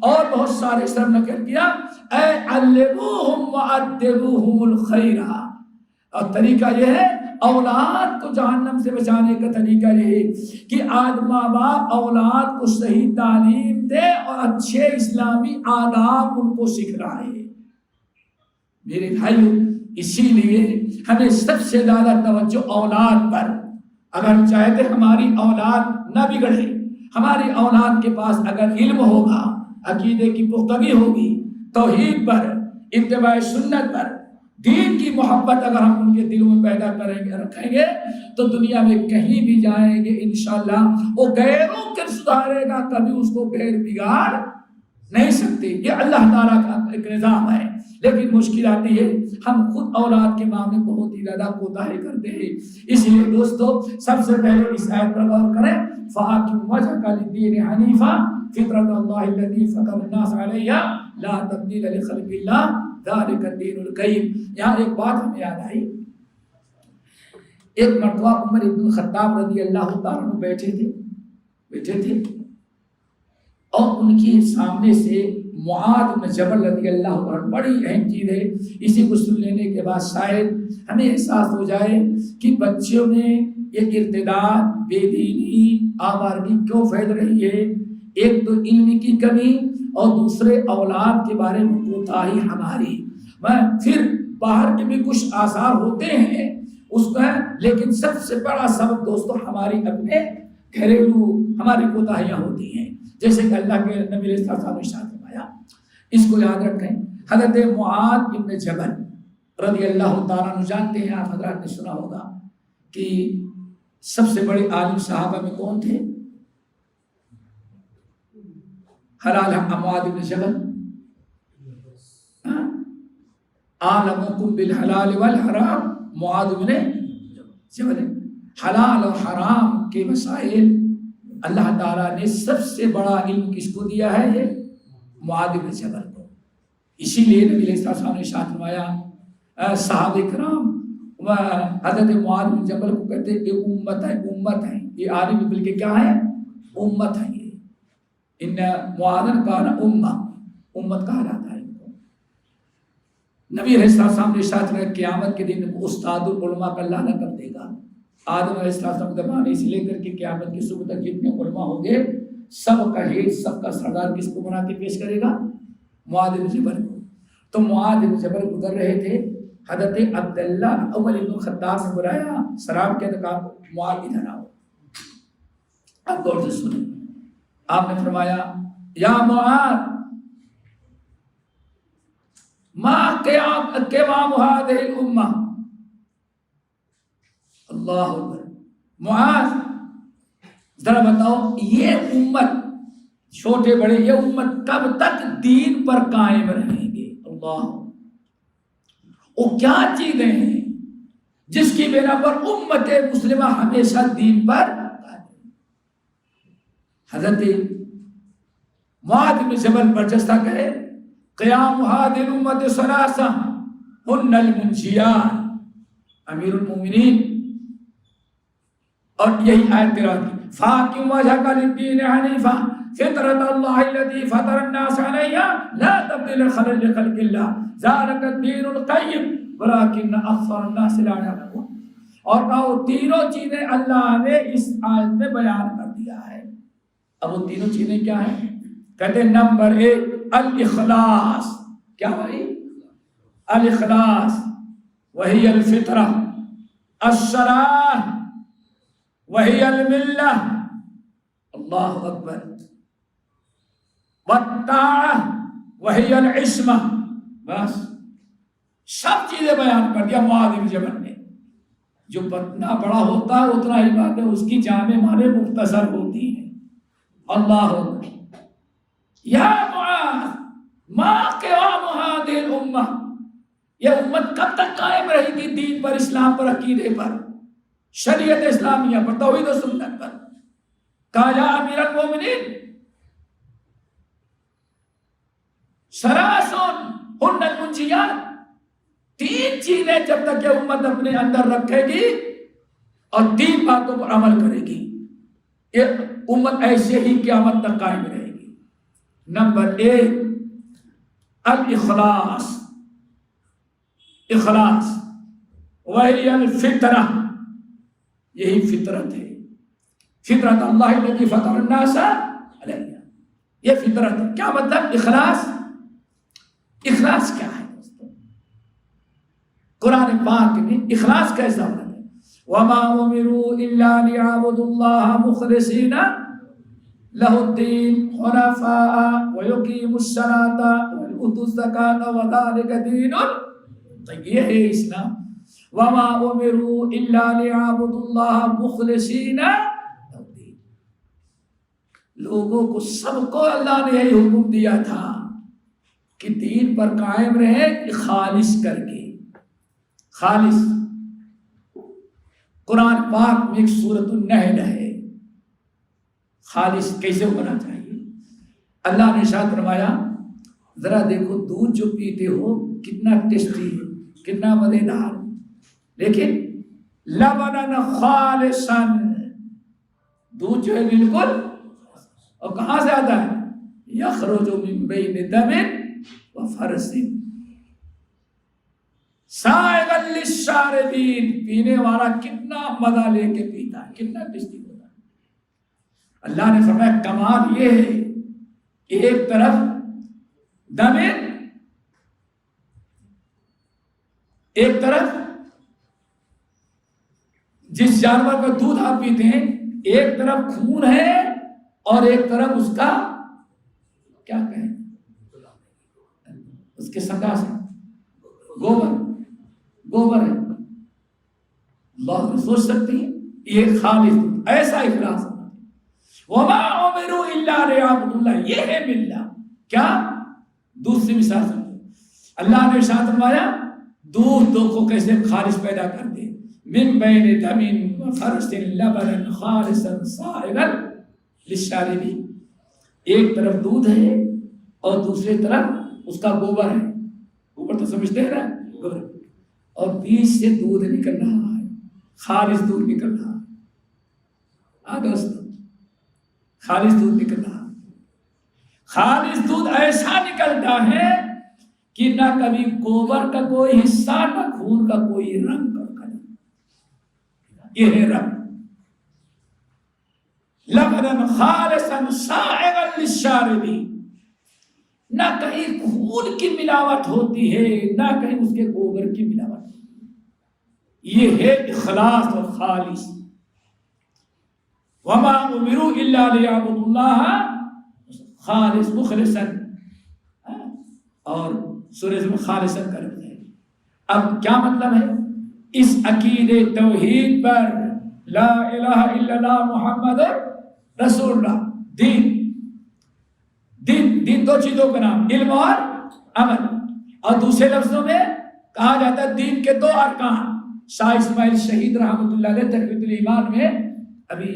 اور بہت سارے سر نقل کیا، اے علموہم وعدبوہم الخیر، اور طریقہ یہ ہے، اولاد کو جہنم سے بچانے کا طریقہ یہ ہے کہ آج ماں باپ اولاد کو صحیح تعلیم دے اور اچھے اسلامی آداب ان کو سکھلائے۔ میرے بھائیو، اسی لیے ہمیں سب سے زیادہ توجہ اولاد پر، اگر چاہتے ہماری اولاد نہ بگڑے، ہماری اولاد کے پاس اگر علم ہوگا، عقیدے کی پختگی ہوگی، توحید پر، اتباع سنت پر، دین کی محبت اگر ہم ان کے دلوں میں پیدا کریں گے رکھیں گے تو دنیا میں کہیں بھی جائیں گے انشاءاللہ وہ غیروں کے سدھارے گا، کبھی اس کو غیر بگاڑ نہیں سکتے۔ یہ اللہ تعالیٰ کا ایک نظام ہے، لیکن مشکل آتی ہے ہم خود اولاد کے معاملے میں بہت ہی زیادہ کوتاہی کرتے ہیں۔ اس لیے دوستو سب سے پہلے اس آیت پر غور کریں، فَأَقِمْ وَجْهَكَ لِلدِّينِ حَنِيفًا فِطْرَتَ اللَّهِ الَّتِي فَطَرَ النَّاسَ عَلَيْهَا لَا تَبْدِيلَ لِخَلْقِ اللَّهِ ذَلِكَ الدِّينُ الْقَيِّمُ۔ یہاں ایک بات ہمیں یاد آئی، ایک مرتبہ عمر بن الخطاب رضی اللہ تعالیٰ عنہ بیٹھے تھے اور ان کے سامنے سے معاذ بن جبل رضی اللہ عنہ، بڑی اہم چیز ہے، اسی کو سن لینے کے بعد شاید ہمیں احساس ہو جائے کہ بچوں میں ایک ارتداد، بے دینی، آوارگی کیوں پھیل رہی ہے۔ ایک تو علم کی کمی اور دوسرے اولاد کے بارے میں کوتاہی ہماری، پھر باہر کے بھی کچھ آثار ہوتے ہیں اس کا، لیکن سب سے بڑا سبب دوستو ہماری اپنے گھریلو ہماری کوتاہیاں ہوتی ہیں، جیسے کہ اللہ کے نبی علیہ السلام نے ارشاد فرمایا، اس کو یاد رکھیں۔ حضرت معاذ بن جبل رضی اللہ تعالیٰ عنہ، جانتے ہیں آپ حضرات نے سنا ہوگا کہ سب سے بڑے عالم صحابہ میں کون تھے؟ حلال معاذ بن جبل، عالمکم بالحلال والحرام معاذ بن جبل۔ حلال اور حرام کے مسائل اللہ تعالیٰ نے سب سے بڑا علم کس کو دیا ہے؟ یہ معاذ بن جبل کو۔ اسی لیے نبی علیہ السلام نے ارشاد فرمایا، صحابہ کرام حضرت معاذ بن جبل کو کہتے ہیں یہ امت ہے، یہ عالم بلکہ کیا ہے؟ امت ہے۔ یہ ان معاذ کان امت کہا جاتا ہے۔ نبی علیہ السلام نے ارشاد فرمایا قیامت کے دن استاد العلماء کا لعنت کر دے گا۔ آدم علیہ السلام کے زمانے سے لے کر کے قیامت کی صبح تک جتنے علماء ہوں گے سب کا ہیڈ، سب کا سردار کس کو بنا کے پیش کرے گا؟ معاذ بن جبل کو۔ تو معاذ بن جبل گزر رہے تھے، حضرت عبداللہ عمر بن الخطاب نے بلایا، سلام کہتے کہا معاذ ادھر آؤ۔ اب غور سے سنیں، آپ نے فرمایا یا معاذ ما قوام هذه الامہ، اللہ اکبر، معاذ ذرا بتاؤ یہ امت، چھوٹے بڑے، یہ امت کب تک دین پر قائم رہیں گے؟ اللہ، وہ کیا چیزیں ہیں جس کی بنا پر امت مسلمہ ہمیشہ دین پر قائم؟ حضرت معاذ بن جبل برجستہ کہے قیام هذه الامة ثلاثة هن المنجیات، امیر المومنین، اور یہی آیت تلاوت کی، فاقم وجهك للدین حنیفا فطرت اللہ الذی فطر الناس علیہا لا تبدیل لخلق اللہ ذلک الدین القیم ولکن اکثر الناس لا یعلمون۔ اور کہا وہ تینوں چیزیں اللہ نے اس آیت میں بیان کر دیا ہے۔ اب وہ تینوں چیزیں کیا ہیں؟ کہتے ہیں نمبر 1 الاخلاص۔ کیا بھائی؟ الاخلاص، وہی الفطرہ، الصلاۃ، وہی الملہ، اللہ اکبر، والطاعہ، وہی العصمہ۔ بس سب چیزیں بیان کر دیا معاذ بن جبل نے۔ جو اتنا بڑا ہوتا ہے اتنا ہی باتیں اس کی جامع معنی مختصر ہوتی ہیں۔ اللہ اکبر۔ یا معاذ ما قوام هذه الامہ، یہ امت کب تک قائم رہے گی دین پر، اسلام پر، عقیدے پر، شریعت اسلامیہ پر، توحید و سنت پر؟ کہا یا امیر المومنین ثلاث ہن المنجیات، تین چیزیں جب تک یہ امت اپنے اندر رکھے گی اور تین باتوں پر عمل کرے گی، یہ امت ایسے ہی قیامت تک قائم رہے گی۔ نمبر 1 الاخلاص، اخلاص، وہی الفطرہ، یہی فطرت ہے، فطرت اللہ الذی فطر الناس علیہا، یہ فطرت ہے۔ کیا مطلب اخلاص؟ اخلاص کیا ہے دوستو؟ قرآن پاک میں اخلاص کیسا ہوتا ہے؟ وما امروا الا ليعبدوا الله مخلصین لہ الدین حنفاء ویقیموا الصلاۃ ویؤتوا الزکاۃ وذلک دین تو یہ ہے اسلام. وما امروا الا ليعبدوا الله مخلصین له الدین. لوگوں کو سب کو اللہ نے یہی حکم دیا تھا کہ دین پر قائم رہے خالص کر کے. خالص قرآن پاک میں ایک سورۃ النحل ہے. خالص کیسے ہونا چاہیے؟ اللہ نے ارشاد فرمایا ذرا دیکھو دودھ جو پیتے ہو کتنا ٹیسٹی ہے, کتنا مزیدار, لیکن لبنن خالصاً, دودھ جو ہے بالکل, اور کہاں سے آتا ہے؟ یخرج من بین دم و فرث سائغا للشاربین. پینے والا کتنا مزہ لے کے پیتا ہے, کتنا ٹیسٹی ہوتا ہے. اللہ نے فرمایا کمال یہ ہے ایک طرف دم, ایک طرف جس جانور کا دودھ آپ پیتے ہیں ایک طرف خون ہے اور ایک طرف اس کا کیا کہیں, اس کے سکا سے گوبر ہے. اللہ سوچ سکتے ہیں یہ خالص ایسا اخلاص ہونا. وما امروا الا ليعبدوا الله, یہ ہے ملت. کیا دوسری مثال سمجھو. اللہ نے ارشاد فرمایا دودھ کو کیسے خالص پیدا کر دے. من بین دم و فرث لبنا خالصا سائغا للشاربین. ایک طرف دودھ ہے اور دوسری طرف اس کا گوبر ہے. گوبر تو سمجھتے ہیں نا, گوبر, اور بیچ سے دودھ نکل رہا ہے, خالص دودھ نکل رہا ہے. دوستو خالص دودھ نکل رہا ہے. خالص دودھ ایسا نکلتا ہے کہ نہ کبھی گوبر کا کوئی حصہ نہ خون کا کوئی رنگ اور کلر. یہ ہے رنگ. لبنا خالصا سائغا للشاربین. نہ کہیں خون کی ملاوٹ ہوتی ہے نہ کہیں اس کے گوبر کی ملاوٹ ہوتی ہے. یہ ہے اخلاص اور خالص. وما امروا الا ليعبدوا الله خالص مخلصا, اور سورہ میں خالصا کر دیں. اب کیا مطلب ہے؟ اس عقیدے توحید پر لا الہ الا اللہ محمد رسول اللہ. دین دو چیزوں کا نام, علم اور عمل. اور دوسرے لفظوں میں کہا جاتا ہے دین کے دو ارکان. شاہ اسماعیل شہید رحمۃ اللہ علیہ تقویۃ الایمان میں ابھی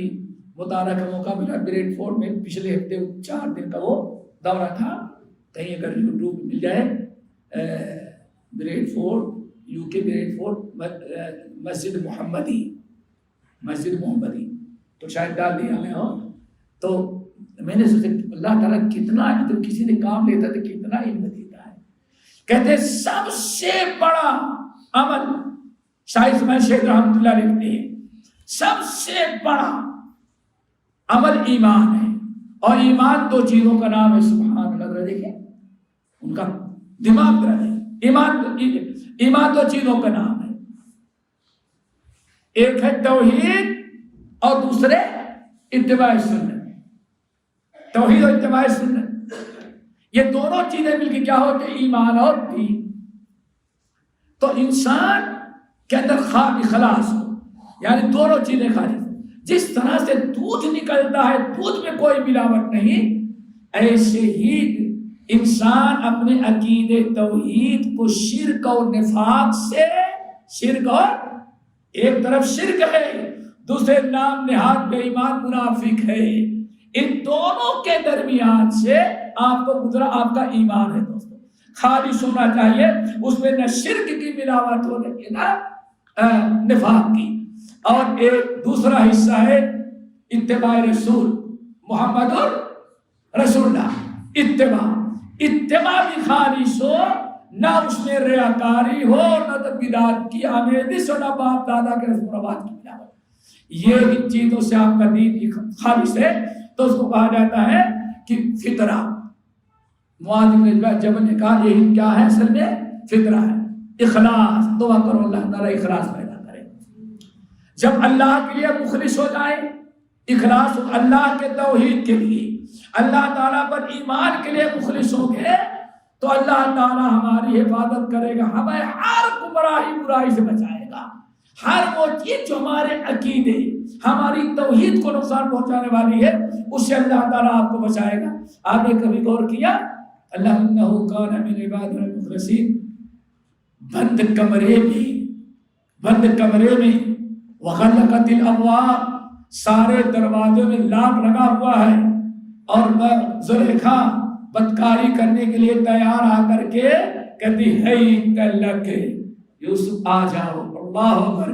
مطالعہ کا موقع ملا بریڈ فورڈ میں. پچھلے ہفتے 4 دن کا وہ دورہ تھا. کہیں اگر یوٹیوب مل جائے Bradford UK Bradford مسجد محمدی تو شاید ڈال دیا میں. تو میں نے سوچا اللہ تعالیٰ کتنا تو کسی نے کام لیتا تو کتنا علم دیتا ہے. کہتے سب سے بڑا عمل شاہ اسماعیل شہید رحمۃ اللہ لکھتے ہیں سب سے بڑا عمل ایمان ہے. اور ایمان 2 چیزوں کا نام ہے. سبحان اللہ. دیکھیں ان کا دماغ پر ہے. ایمان 2 چیزوں کا نام ہے. ایک ہے توحید اور دوسرے اتباع سنت. توحید اور اتباع سنت یہ دونوں چیزیں مل کے کیا ہوتے ہیں؟ ایمان اور دین. تو انسان کے اندر اخلاص ہو, یعنی دونوں چیزیں خالص. جس طرح سے دودھ نکلتا ہے دودھ میں کوئی ملاوٹ نہیں, ایسے ہی انسان اپنے عقیدے توحید کو شرک اور نفاق سے, شرک اور ایک طرف شرک ہے دوسرے نام نہاد بے ایمان منافق ہے, ان دونوں کے درمیان سے آپ کو گزرا آپ کا ایمان ہے. دوستو خالص ہونا چاہیے, اس میں نہ شرک کی ملاوٹ ہونے کی نہ نفاق کی. اور ایک دوسرا حصہ ہے اتباع رسول محمد رسول اللہ. اتباع بھی خالص ہو, نہ اس میں ریاکاری ہو, نہ تو بدعت کی آمیزش ہو, نہ باپ دادا کے رسم و رواج کی ملاوٹ. یہ ان چیزوں سے آپ کا دین خالص ہے تو اس کو کہا جاتا ہے کہ فطرہ. معاذ بن جبل نے کہا یہ کیا ہے؟ اصل میں فطرہ ہے. اخلاص. دعا کرو اللہ تعالیٰ اخلاص پیدا کرے. جب اللہ کے لیے مخلص ہو جائے, اخلاص اللہ کے توحید کے لیے, اللہ تعالیٰ پر ایمان کے لیے مخلص ہو گئے تو اللہ تعالیٰ ہماری حفاظت کرے گا. ہمیں ہر برائی سے بچائے گا۔ ہر وہ چیز جو ہمارے عقیدے، ہماری توحید کو نقصان پہنچانے والی ہے، اس سے اللہ تعالیٰ آپ کو بچائے گا۔ آپ نے کبھی غور کیا اللہ انہ کان من عبادنا المخلصین، بند کمرے میں وغلقت الابواب، سارے دروازوں میں لاک لگا ہوا ہے، اور زلیخا بدکاری کرنے کے لیے تیار آ کر کے کہتی ہے لک یوسف آ جاؤ، اللہ اکبر۔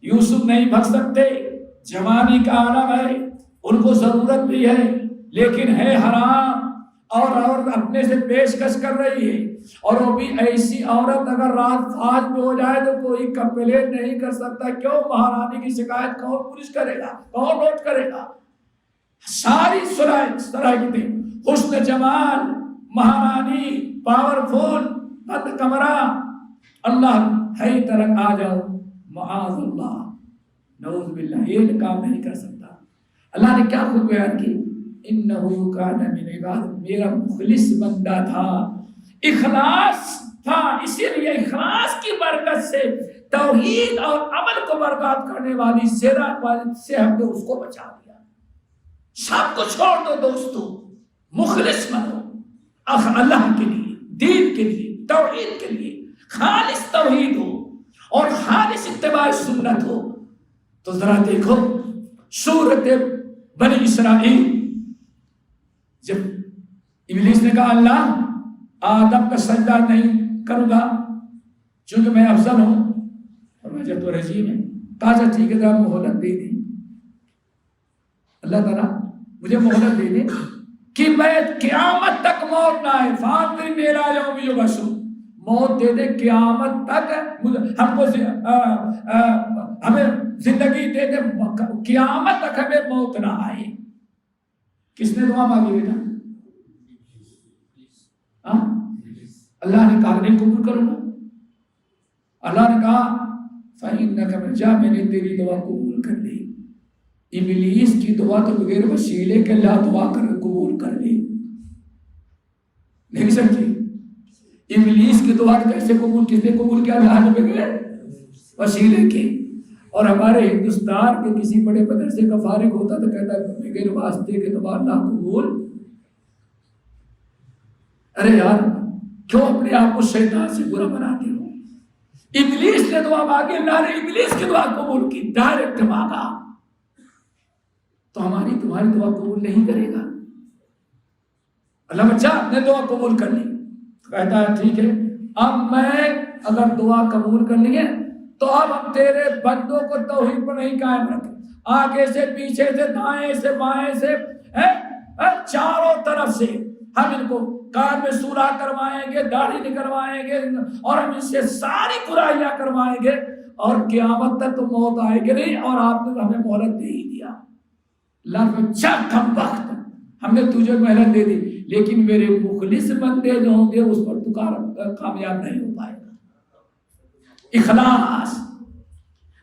یوسف نہیں بھگ سکتے، جوانی کا عالم ہے، ان کو ضرورت بھی ہے، لیکن ہے حرام، اور عورت اپنے سے پیشکش کر رہی ہے، اور وہ بھی ایسی عورت اگر رات فاج میں ہو جائے تو کوئی کمپلین نہیں کر سکتا۔ کیوں؟ مہارانی کی شکایت کون پولیس کرے گا، کون نوٹ کرے گا؟ ساری صلاحیتیں، حسن جمال، مہارانی، پاورفل، بند کمرہ، اللہ ہے طرح آ جاؤ، معاذ اللہ، نعوذ باللہ، یہ کام نہیں کر سکتا۔ اللہ نے کیا خود بیان کی؟ انہو کان من عباد، میرا مخلص بندہ تھا، اخلاص تھا، اسی لیے اخلاص کی برکت سے توحید اور عمل کو برباد کرنے والی زنا سے ہم نے اس کو بچا دیا۔ سب کو چھوڑ دو دوستو، مخلص بنو اللہ کے لیے، دین کے لیے، توحید کے لیے، خالص توحید ہو اور خالص اتباع سنت ہو۔ تو ذرا دیکھو سورت بنی اسرائیل، جب ابلیس نے کہا اللہ آدم کا سجدہ نہیں کروں گا چونکہ میں افضل ہوں، اور میں جب تو رجیم ہے، کہا ٹھیک ہے ذرا مہلت دے دیں، اللہ تعالیٰ مجھے مہلت دے دیں کہ میں قیامت تک موت نہ آئے، فاطر میرا یوم یبعثون، موت دے دے قیامت تک، ہم کو ہمیں زندگی دے دے قیامت تک ہمیں موت نہ آئے۔ کس نے دعا مانگی بیٹا؟ اللہ نے کہا نہیں قبول کروں گا، اللہ نے کہا فَإِنَّكَ مَنْ جَاءَ، میں نے تیری دعا قبول کر لی۔ ابلیس کی دعا تو بغیر وسیلے کے اللہ دعا کر قبول کر لی، نہیں سمجھی؟ ابلیس کی دعا کیسے قبول، کس نے قبول کیا؟ اللہ نے بغیر وسیلے کے۔ اور ہمارے ہندوستان کے کسی بڑے مدرسے کا فارغ ہوتا تو کہتا ہے بغیر واسطے کے دعا اللہ قبول۔ ارے یار کیوں اپنے آپ کو شیطان سے برا بناتے ہو؟ ابلیس نے دعا مانگی، اللہ نے ابلیس کی دعا قبول کی، ڈائریکٹ مانگا، تو ہماری تمہاری دعا قبول نہیں کرے گا؟ اللہ بچہ نے دعا قبول کر لی، کہتا ہے ٹھیک ہے، اب میں اگر دعا قبول کر لی ہے تو اب ہم تیرے بندوں کو توحید پر نہیں قائم رکھیں، آگے سے پیچھے سے دائیں سے بائیں سے چاروں طرف سے ہم ان کو کان میں سوراخ کروائیں گے، داڑھی نکلوائیں گے، اور ہم ان سے ساری برائیاں کروائیں گے، اور قیامت تک تو موت آئے گی نہیں، اور آپ نے ہمیں مہلت دے ہی دیا۔ اللہ بچہ کم وقت ہم نے تجھے مہلت دے دی، لیکن میرے مخلص بندے جو ہوں گے اس پر تو کامیاب نہیں ہو پائے گا۔ اخلاص،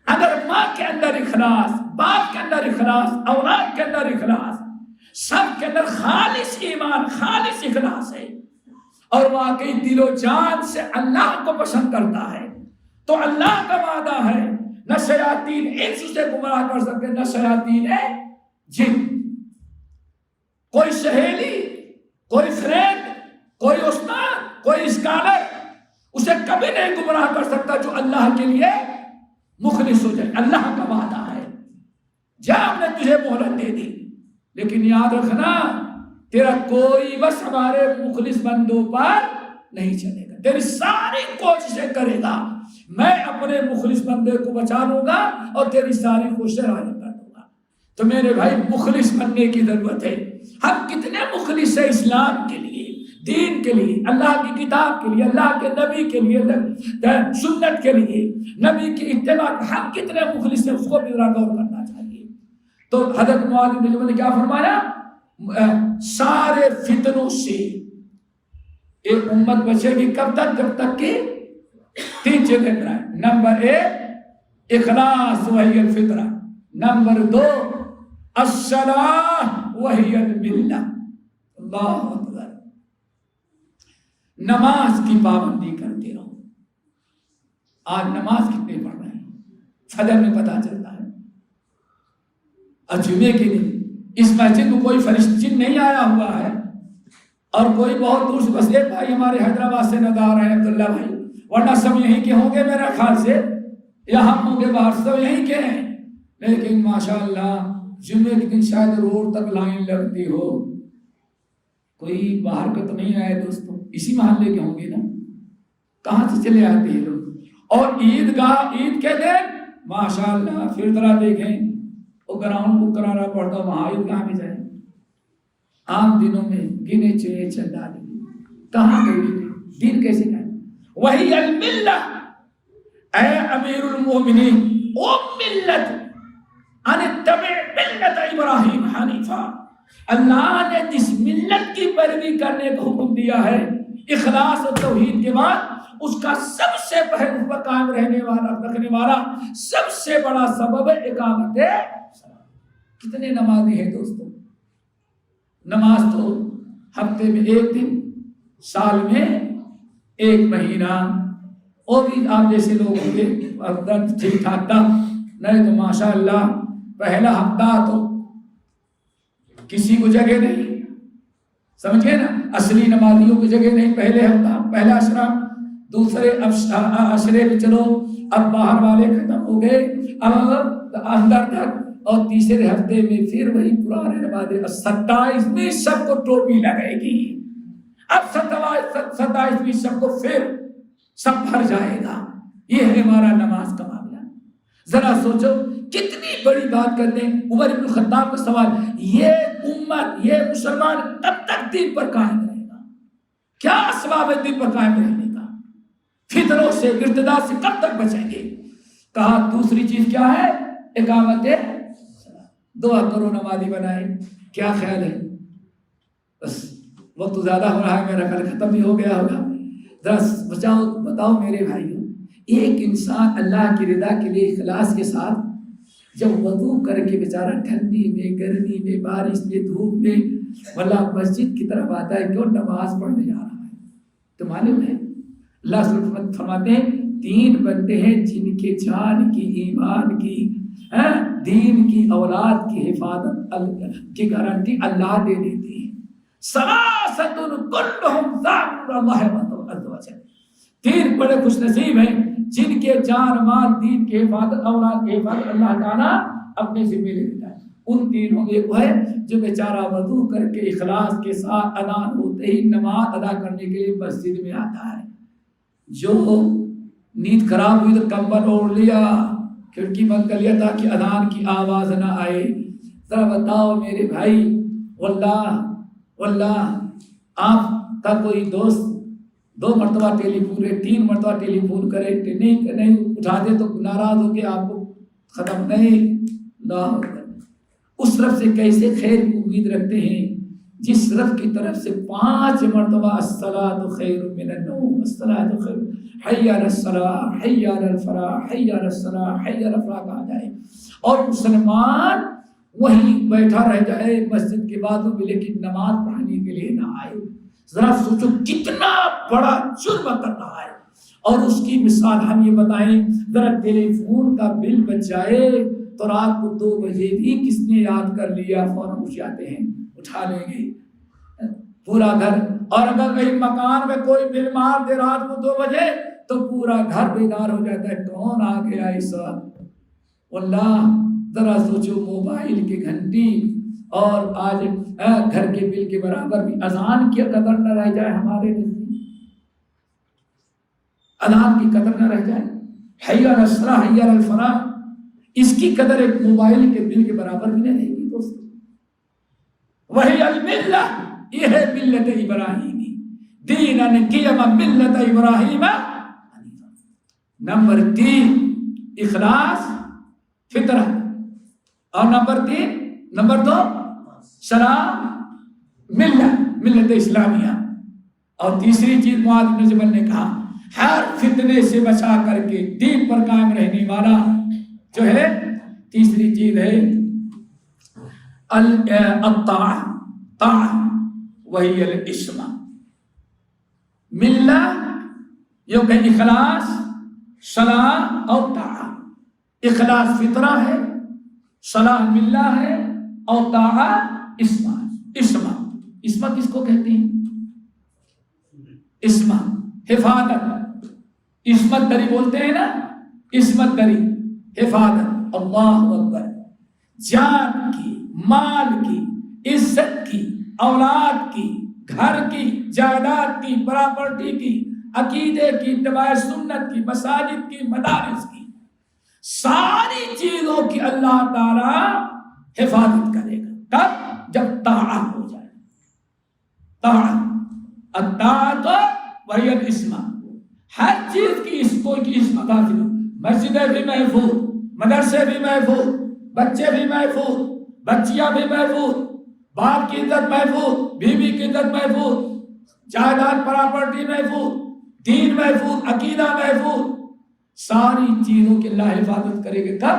اگر ماں کے اندر اخلاص، باپ کے اندر اخلاص، اولاد کے اندر اخلاص، سب کے اندر خالص ایمان، خالص اخلاص ہے، اور واقعی دل و جان سے اللہ کو پسند کرتا ہے، تو اللہ کا وعدہ ہے نہ شیاطین انس سے گمراہ کر سکتے، نہ شیاطین جن، کوئی سہیلی، کوئی فرینڈ، کوئی استاد، کوئی اسکالر اسے کبھی نہیں گمراہ کر سکتا جو اللہ کے لیے مخلص ہو جائے۔ اللہ کا وعدہ ہے، جا ہم نے تجھے مہلت دے دی، لیکن یاد رکھنا تیرا کوئی بس ہمارے مخلص بندوں پر نہیں چلے گا، تیری ساری کوششیں کرے گا، میں اپنے مخلص بندے کو بچا لوں گا اور تیری ساری کوششیں راضی کر دوں گا۔ تو میرے بھائی مخلص بننے کی ضرورت ہے۔ ہم کتنے مخلص ہیں اسلام کے لیے، دین کے لیے، اللہ کی کتاب کے لیے، اللہ کے نبی کے لیے، سنت کے لیے، نبی کی اتباع، ہم کتنے مخلص ہیں اس کو بھی غور کرنا چاہیے۔ تو حضرت معاذ بن جبل نے کیا فرمایا؟ سارے فتنوں سے ایک امت بچے گی کب تک؟ جب تک کہ تین چیزیں کرائیں۔ نمبر 1 اخلاص وہی الفطرہ، نمبر 2 الصلاۃ وہی الملہ، اللہ اکبر، نماز کی پابندی کرتے رہو، آج نماز کتنے پڑھ رہے ہیں فجر میں پتہ چلتا ہے، اور جمعے کے دن اس مسجد میں کوئی فرشتہ جن نہیں آیا ہوا ہے، اور کوئی بہت دور سے، بس ایک بھائی ہمارے حیدرآباد سے نظر ہیں عبداللہ بھائی، ورنہ سب یہیں کے ہوں گے میرا خیال سے، یا ہم ہوں گے باہر، سب یہیں کے ہیں، لیکن ماشاءاللہ جمعے کے دن شاید روڈ تک لائن لگتی ہو، کوئی باہر کا تو نہیں آیا دوستوں، اسی محلے کے ہوں گے نا، کہاں سے چلے آتے ہیں لوگ۔ اور عید کے دن ماشاءاللہ پھر طرح دیکھیں وہ گراؤنڈ بک کرانا پڑتا، وہاں عیدگاہ میں جائیں، عام دنوں میں گنے چنے چندا دیں، کہاں گئی دین کیسے کہیں؟ وہی الملہ، اے امیر المومنین، او ملت ان اتبع ملت ابراہیم حنیفا، اللہ نے جس ملت کی پیروی کرنے کا حکم دیا ہے، اخلاص اور توحید کے بعد اس کا سب سے پہلے اس پر قائم رکھنے والا سب سے بڑا سبب اقامت ہے۔ کتنے نمازی ہیں دوستوں؟ نماز تو ہفتے میں ایک دن، سال میں ایک مہینہ، اور بھی آپ جیسے لوگ ہوں گے ٹھیک ٹھاک تھا، نہیں تو ماشاءاللہ پہلا ہفتہ تو کسی کو جگہ نہیں، سمجھے نا، اصلی نمازیوں کی جگہ نہیں، پہلے ہفتہ پہلا اشرا، دوسرے اشرے میں چلو اب باہر والے ختم ہو گئے، اب اندر تک، اور تیسرے ہفتے میں پھر وہی پرانے نمازیں، 27ویں سب کو ٹوپی لگائے گی، اب 27ویں سب کو پھر سب بھر جائے گا، یہ ہے ہمارا نماز کا معاملہ۔ ذرا سوچو کتنی بڑی بات کرتے ہیں۔ عمر بن الخطاب کا سوال، یہ امت، یہ مسلمان کب تک دین پر قائم رہے گا؟ کیا اسباب ہے دین پر قائم رہنے کا؟ فتنوں سے، ارتداد سے کب تک بچیں گے؟ کہا دوسری چیز کیا ہے؟ اقامت دعا کرو نمازی بنائے۔ کیا خیال ہے؟ بس وقت زیادہ ہو رہا ہے، میرا خیال ختم بھی ہو گیا ہوگا، ذرا بتاؤ میرے بھائیوں، ایک انسان اللہ کی رضا کے لیے اخلاص کے ساتھ جب وضو کر کے بیچارہ ٹھنڈی میں، گرمی میں، بارش میں، دھوپ میں واللہ مسجد کی طرف آتا ہے، کیوں؟ نماز پڑھنے جا رہا ہے۔ تو معلوم ہے اللہ فرماتے ہیں 3 بندے ہیں جن کے جان کی، ایمان کی، دین کی، اولاد کی حفاظت کی گارنٹی اللہ دے دیتی ہے۔ ثلاثۃ کلہم ذاکرون اللہ عز وجل، 3 بڑے خوش نصیب ہیں جن کے جان، مال، دین کی حفاظت، اولاد کی حفاظت اللہ تعالیٰ اپنے ذمہ لے لیتا ہے۔ ان تینوں میں ایک ہے جو بیچارہ وضو کر کے اخلاص کے ساتھ اذان ہوتے ہی نماز ادا کرنے کے لیے مسجد میں آتا ہے۔ جو نیند خراب ہوئی تو کمبل اوڑھ لیا، کھڑکی بند کر لیا تاکہ اذان کی آواز نہ آئے۔ ذرا بتاؤ میرے بھائی، واللہ آپ کا کوئی دوست 2 مرتبہ ٹیلی فون کرے، 3 مرتبہ ٹیلی فون کرے، نہیں اٹھا دے تو ناراض ہو کے آپ کو ختم نہیں، اس رب سے کیسے خیر کی امید رکھتے ہیں جس رب کی طرف سے 5 مرتبہ الصلاۃ خیر من النوم، الصلاۃ خیر، حی علی الصلاۃ، حی علی الفلاح، حی علی الصلاۃ، حی علی الفلاح کہا جائے، اور مسلمان وہیں بیٹھا رہ جائے مسجد کے بعد میں، لیکن نماز پڑھنے کے لیے نہ آئے۔ ذرا سوچو کتنا بڑا جرم کر رہا ہے۔ اور اس کی مثال ہم یہ بتائیں، ذرا ٹیلی فون کا بل بچ جائے تو رات کو 2 بجے بھی کس نے یاد کر لیا، فوراً اٹھ جاتے ہیں، اٹھا لیں گے پورا گھر۔ اور اگر کہیں مکان میں کوئی بل مار دے رات کو 2 بجے تو پورا گھر بیدار ہو جاتا ہے، کون آ گیا اس وقت؟ واللہ ذرا سوچو موبائل کی گھنٹی اور آج گھر کے بل کے برابر بھی اذان کی قدر نہ رہ جائے ہمارے نزدیک، اذان کی قدر نہ رہ جائے، حی علی الصلاۃ، حی علی الفلاح، اس کی قدر ایک موبائل کے بل کے برابر بھی نہیں رہے گی دوستو۔ وہی الملہ، یہ ہے ملت ابراہیمی، دیناً قیما ملت ابراہیم۔ نمبر 3 اخلاص، فطرت، اور نمبر 2 سلام، ملت اسلامیہ، اور تیسری چیز معاذ بن جبل نے کہا ہر فتنے سے بچا کر کے دین پر قائم رہنے والا جو ہے، تیسری چیز ہے الطاعہ، وہی الاسم۔ ملہ یوں کہ اخلاص، صلاح اور طاعت، اخلاص فطرہ ہے، صلاح ملہ ہے، اور طاعت عصمت۔ عصمت کس کو کہتے ہیں؟ عصمت حفاظت، عصمت دری بولتے ہیں نا، عصمت دری حفاظت۔ اللہ اکبر، جان کی، مال کی، عزت کی، اولاد کی، گھر کی، جائیداد کی، پراپرٹی کی، عقیدے کی، اتباع سنت کی، مساجد کی، مدارس کی، ساری چیزوں کی اللہ تعالی حفاظت کرے گا۔ کب؟ جب طاعت ہو جائے۔ طاعت، الطاعت وہی العصمت، ہر چیز کی اس کو کی عصمت حاصل ہو۔ مسجدیں بھی محفوظ، مدرسے بھی محفوظ، بچے بھی محفوظ، بچیاں بھی محفوظ، باپ کی عزت محفوظ، بیوی کی عزت محفوظ، جائیداد پراپرٹی محفوظ، دین محفوظ، عقیدہ محفوظ، ساری چیزوں کی اللہ حفاظت کرے گا۔ کب؟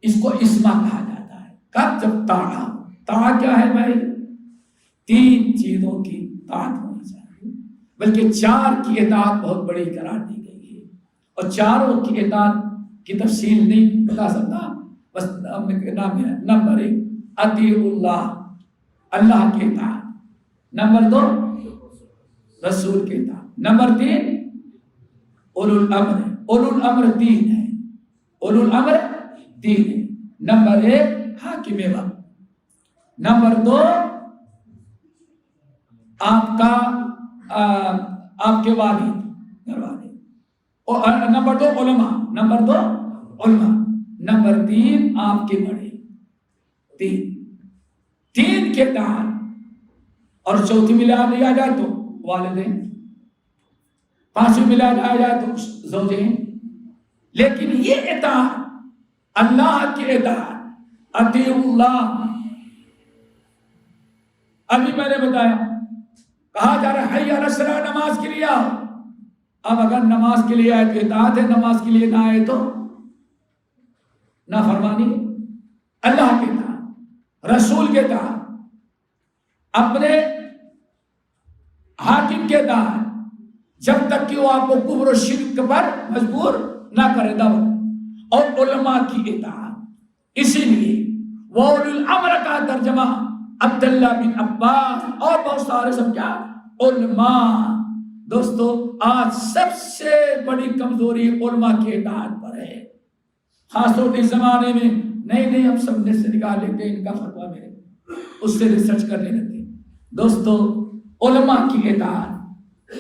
اس کو عصمت کہا جاتا ہے۔ کب؟ جب طاعت کیا ہے بھائی؟ تین چیزوں کی طاعت ہونی چاہیے، بلکہ چار کی اطاعت بہت بڑی قرار دی گئی ہے، اور چاروں کی اطاعت کی تفصیل نہیں بتا سکتا، بس نمبر 1 اطیع اللہ، اللہ کی اطاعت، نمبر 2 رسول کی اطاعت، نمبر 3 اولو الامر، اولو الامر دین ہے، اولو الامر دین ہے، نمبر 1 حاکم وقت، نمبر 2 آپ کے والد گھر والے، اور نمبر 2 علماء، نمبر 2 علماء، نمبر 3 آپ کے بڑے، تین کے تحت، اور چوتھی ملا دیا جائے تو والدین، پانچویں ملا دیا جائے تو زوجین۔ لیکن یہ اطاعت، اللہ کی اطاعت، اطیع اللہ، ابھی میں نے بتایا کہا جا رہا ہے حی علی الصلاۃ، نماز کے لیے آؤ۔ اب اگر نماز کے لیے آئے تو اطاعت ہے، نماز کے لیے نہ آئے تو نافرمانی ہے۔ اللہ کے اطاعت، رسول کے اطاعت، اپنے حاکم کے اطاعت، جب تک کہ وہ آپ کو کفر و شرک پر مجبور نہ کرے دعوت، اور علماء کی اطاعت۔ اسی لیے وہ اولو الامر کا ترجمہ عبداللہ بن عباس اور بہت سارے سمجھا علماء۔ دوستو آج سب سے بڑی کمزوری علماء کی اطاعت پر ہے، خاص طور اس زمانے میں نہیں ہم سب نیٹ سے نکال لیتے ہیں، ان کا فتویٰ میرے اس سے ریسرچ کر لیتے ہیں۔ دوستو علماء کی اطاعت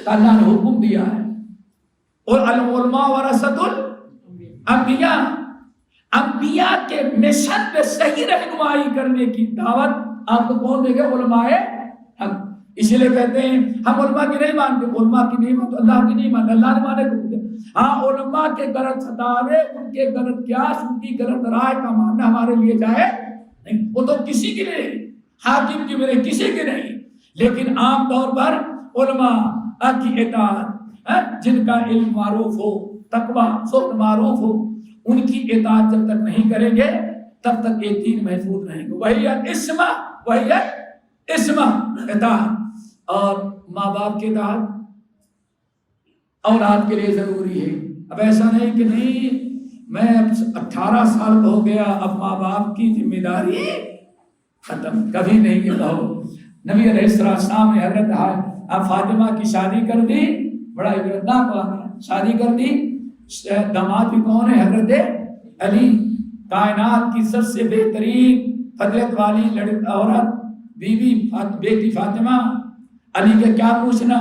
اللہ نے حکم دیا ہے، اور العلماء ورثۃ الانبیاء، انبیاء کے مشن پہ صحیح رہنمائی کرنے کی دعوت آپ کو کون دے گا؟ علماء حق۔ اسی لیے کہتے ہیں ہم علماء کی نہیں مانتے، علماء کی نہیں مانتے، اللہ کی نہیں مانتے، اللہ نے مانے کو۔ ہاں علماء کے غلط فتاوے، ان کے غلط قیاس، ان کی غلط رائے کا ماننا ہمارے لیے جائز نہیں، وہ تو کسی کی نہیں، حاکم کی بھی نہیں، کسی کی نہیں، لیکن عام طور پر علماء کی اطاعت، جن کا علم معروف ہو، تقویٰ سخت معروف ہو، ان کی اطاعت جب تک نہیں کریں گے تب تک یہ دین محفوظ رہیں گے۔ وہی عصمت اطاعت، اور ماں باپ کی اطاعت اولاد کے لیے ضروری ہے۔ اب ایسا نہیں کہ نہیں میں اب 18 سال کا ہو گیا، اب ماں باپ کی ذمہ داری ختم، کبھی نہیں یہ کہو۔ نبی علیہ السلام نے حضرت فاطمہ کی شادی کر دی، بڑا عبرتناک واقعہ، شادی کر دی، داماد بھی کون ہے؟ حضرت علی، کائنات کی سب سے بہترین فضیلت والی عورت، بیوی بیٹی فاطمہ، علی کا کیا پوچھنا۔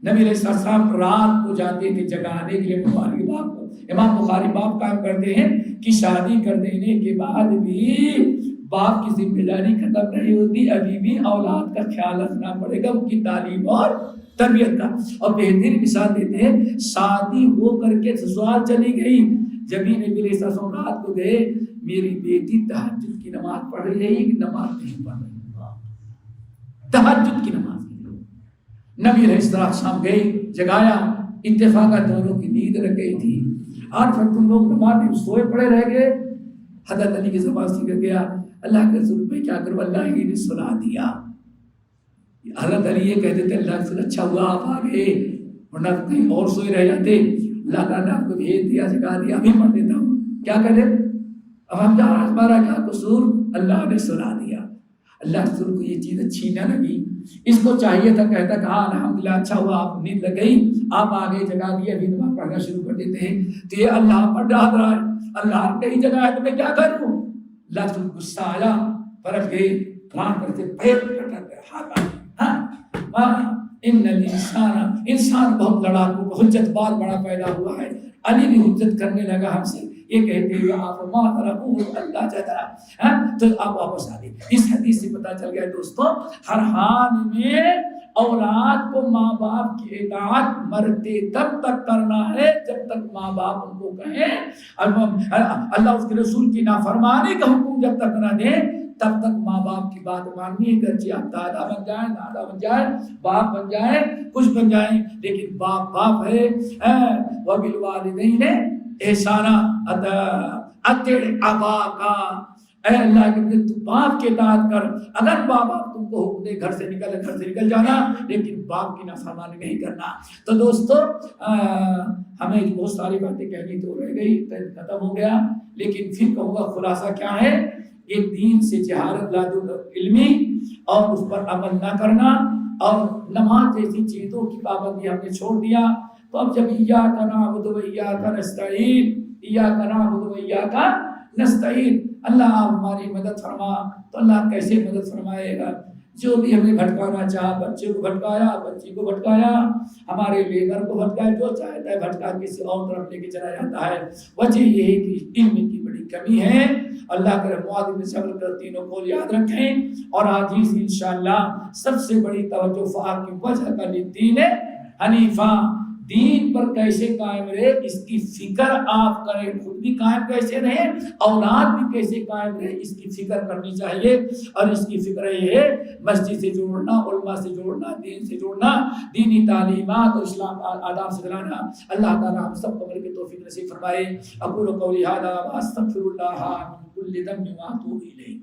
نبی علیہ السلام رات کو جاتے تھے جگانے کے لیے بخاری باپ کو، امام بخاری باپ قائم کرتے ہیں کہ شادی کر دینے کے بعد بھی باپ کی ذمہ داری ختم نہیں ہوتی، ابھی بھی اولاد کا خیال رکھنا پڑے گا، ان کی تعلیم اور تربیت کا۔ اور بہترین مثال دیتے ہیں، شادی ہو کر کے سسرال چلی گئی، جب ہی نبی علیہ السلام رات کو گئے، میری بیٹی تہجد کی نماز پڑھ رہی ہے، کہ نماز نہیں پڑھ رہی، تہجد کی نماز کے لیے نبی علیہ السلام گئے، جگایا، اتفاقہ دونوں کی نیند رہ گئی تھی، اور پھر تم لوگ نماز میں سوئے پڑے رہ گئے۔ حضرت علی کی زبان سے گیا، اللہ کے رسول پہ کیا کروں، اللہ ہی نے سنا دیا۔ حضرت علی یہ کہتے تھے اللہ کے رسول اچھا ہوا آپ آ گئے، ورنہ کہیں اور سوئے رہ جاتے۔ اللہ تعالیٰ نے آپ کو بھیج دیا، سکھا دیا، ابھی پڑھ لیتا ہوں، کیا کرے؟ اب ہم کیا، ہمارا کیا قصور؟ اللہ نے سنا دیا۔ اللہ رسول کو یہ چیز اچھی نہ لگی، اس کو چاہیے تھا کہتا کہ ہاں الحمدللہ اچھا ہوا آپ نیند لگ گئی، آپ آگے جگا دیے، ابھی نماز پڑھنا شروع کر دیتے ہیں، تو یہ اللہ پر ڈال رہا ہے، اللہ کہیں جگہ ہے تو میں کیا کروں؟ اللہ رسول غصہ آیا، پرکھ گئے، قرآن کرتے پھر ان الانسان، انسان بہت لڑاکو، حجت بار بڑا پیدا ہوا ہے۔ علی بھی حجت کرنے لگا ہم سے، یہ کہتے ہوئے آپ اللہ چاہتا تو آپ واپس آ گئے۔ اس حدیث سے پتہ چل گیا دوستوں، ہر حال میں اولاد کو ماں باپ کی اطاعت مرتے تب تک کرنا ہے جب تک ماں باپ ان کو کہیں، اللہ اس کے رسول کی نافرمانی کا حکم جب تک نہ دیں تب تک ماں باپ کی بات ماننی ہے، گرچہ آپ دادا بن جائیں، دادا بن جائیں، باپ بن جائیں، کچھ بن جائیں، لیکن باپ باپ ہے۔ وَبِالْوَالِدَيْنِ احسانا، اطیع اباک، اے اللہ کے بندے تو باپ کے اطاعت کر، اگر باپ تم کو حکم دے گھر سے نکل جانا، لیکن باپ کی نافرمانی نہیں کرنا۔ تو دوستو ہمیں بہت ساری باتیں کہنی تو رہ گئی، ختم ہو گیا، لیکن پھر کہوں گا خلاصہ کیا ہے؟ ایک دین سے جہالت لادو علمی اور اس پر عمل نہ کرنا، اور نماز جیسی چیزوں کی پابندی ہم نے چھوڑ دیا۔ تو اب جب ایاک نعبد و ایاک نستعین، ایاک نعبد و ایاک نستعین، اللہ آپ ہماری مدد فرما، تو اللہ کیسے مدد فرمائے گا؟ جو بھی ہمیں بھٹکانا چاہا، بچے کو بھٹکایا، بچی کو بھٹکایا، ہمارے لیبر کو بھٹکایا، جو چاہتا ہے بھٹکا کسی اور طرف لے کے چلا جاتا ہے۔ وجہ یہ ہے کہ علم کی بڑی کمی ہے۔ اللہ کے معاذ میں صبر کر تینوں کو یاد رکھیں، اور آج ہی سے انشاءاللہ سب سے بڑی توجہ فاق کی وجہ کا دین حنیفہ، دین پر کیسے قائم رہے اس کی فکر آپ کریں، خود بھی قائم کیسے رہیں، اولاد بھی کیسے قائم رہے اس کی فکر کرنی چاہیے۔ اور اس کی فکر یہ ہے مسجد سے جوڑنا، علماء سے جوڑنا، دین سے جوڑنا، دینی تعلیمات اور اسلام آداب سے دلانا۔ اللہ تعالیٰ ہم سب کو عمل کی توفیق نصیب فرمائے۔ اقول قولی ھذا واستغفر اللہ من کل ذنب واتوب الیہ۔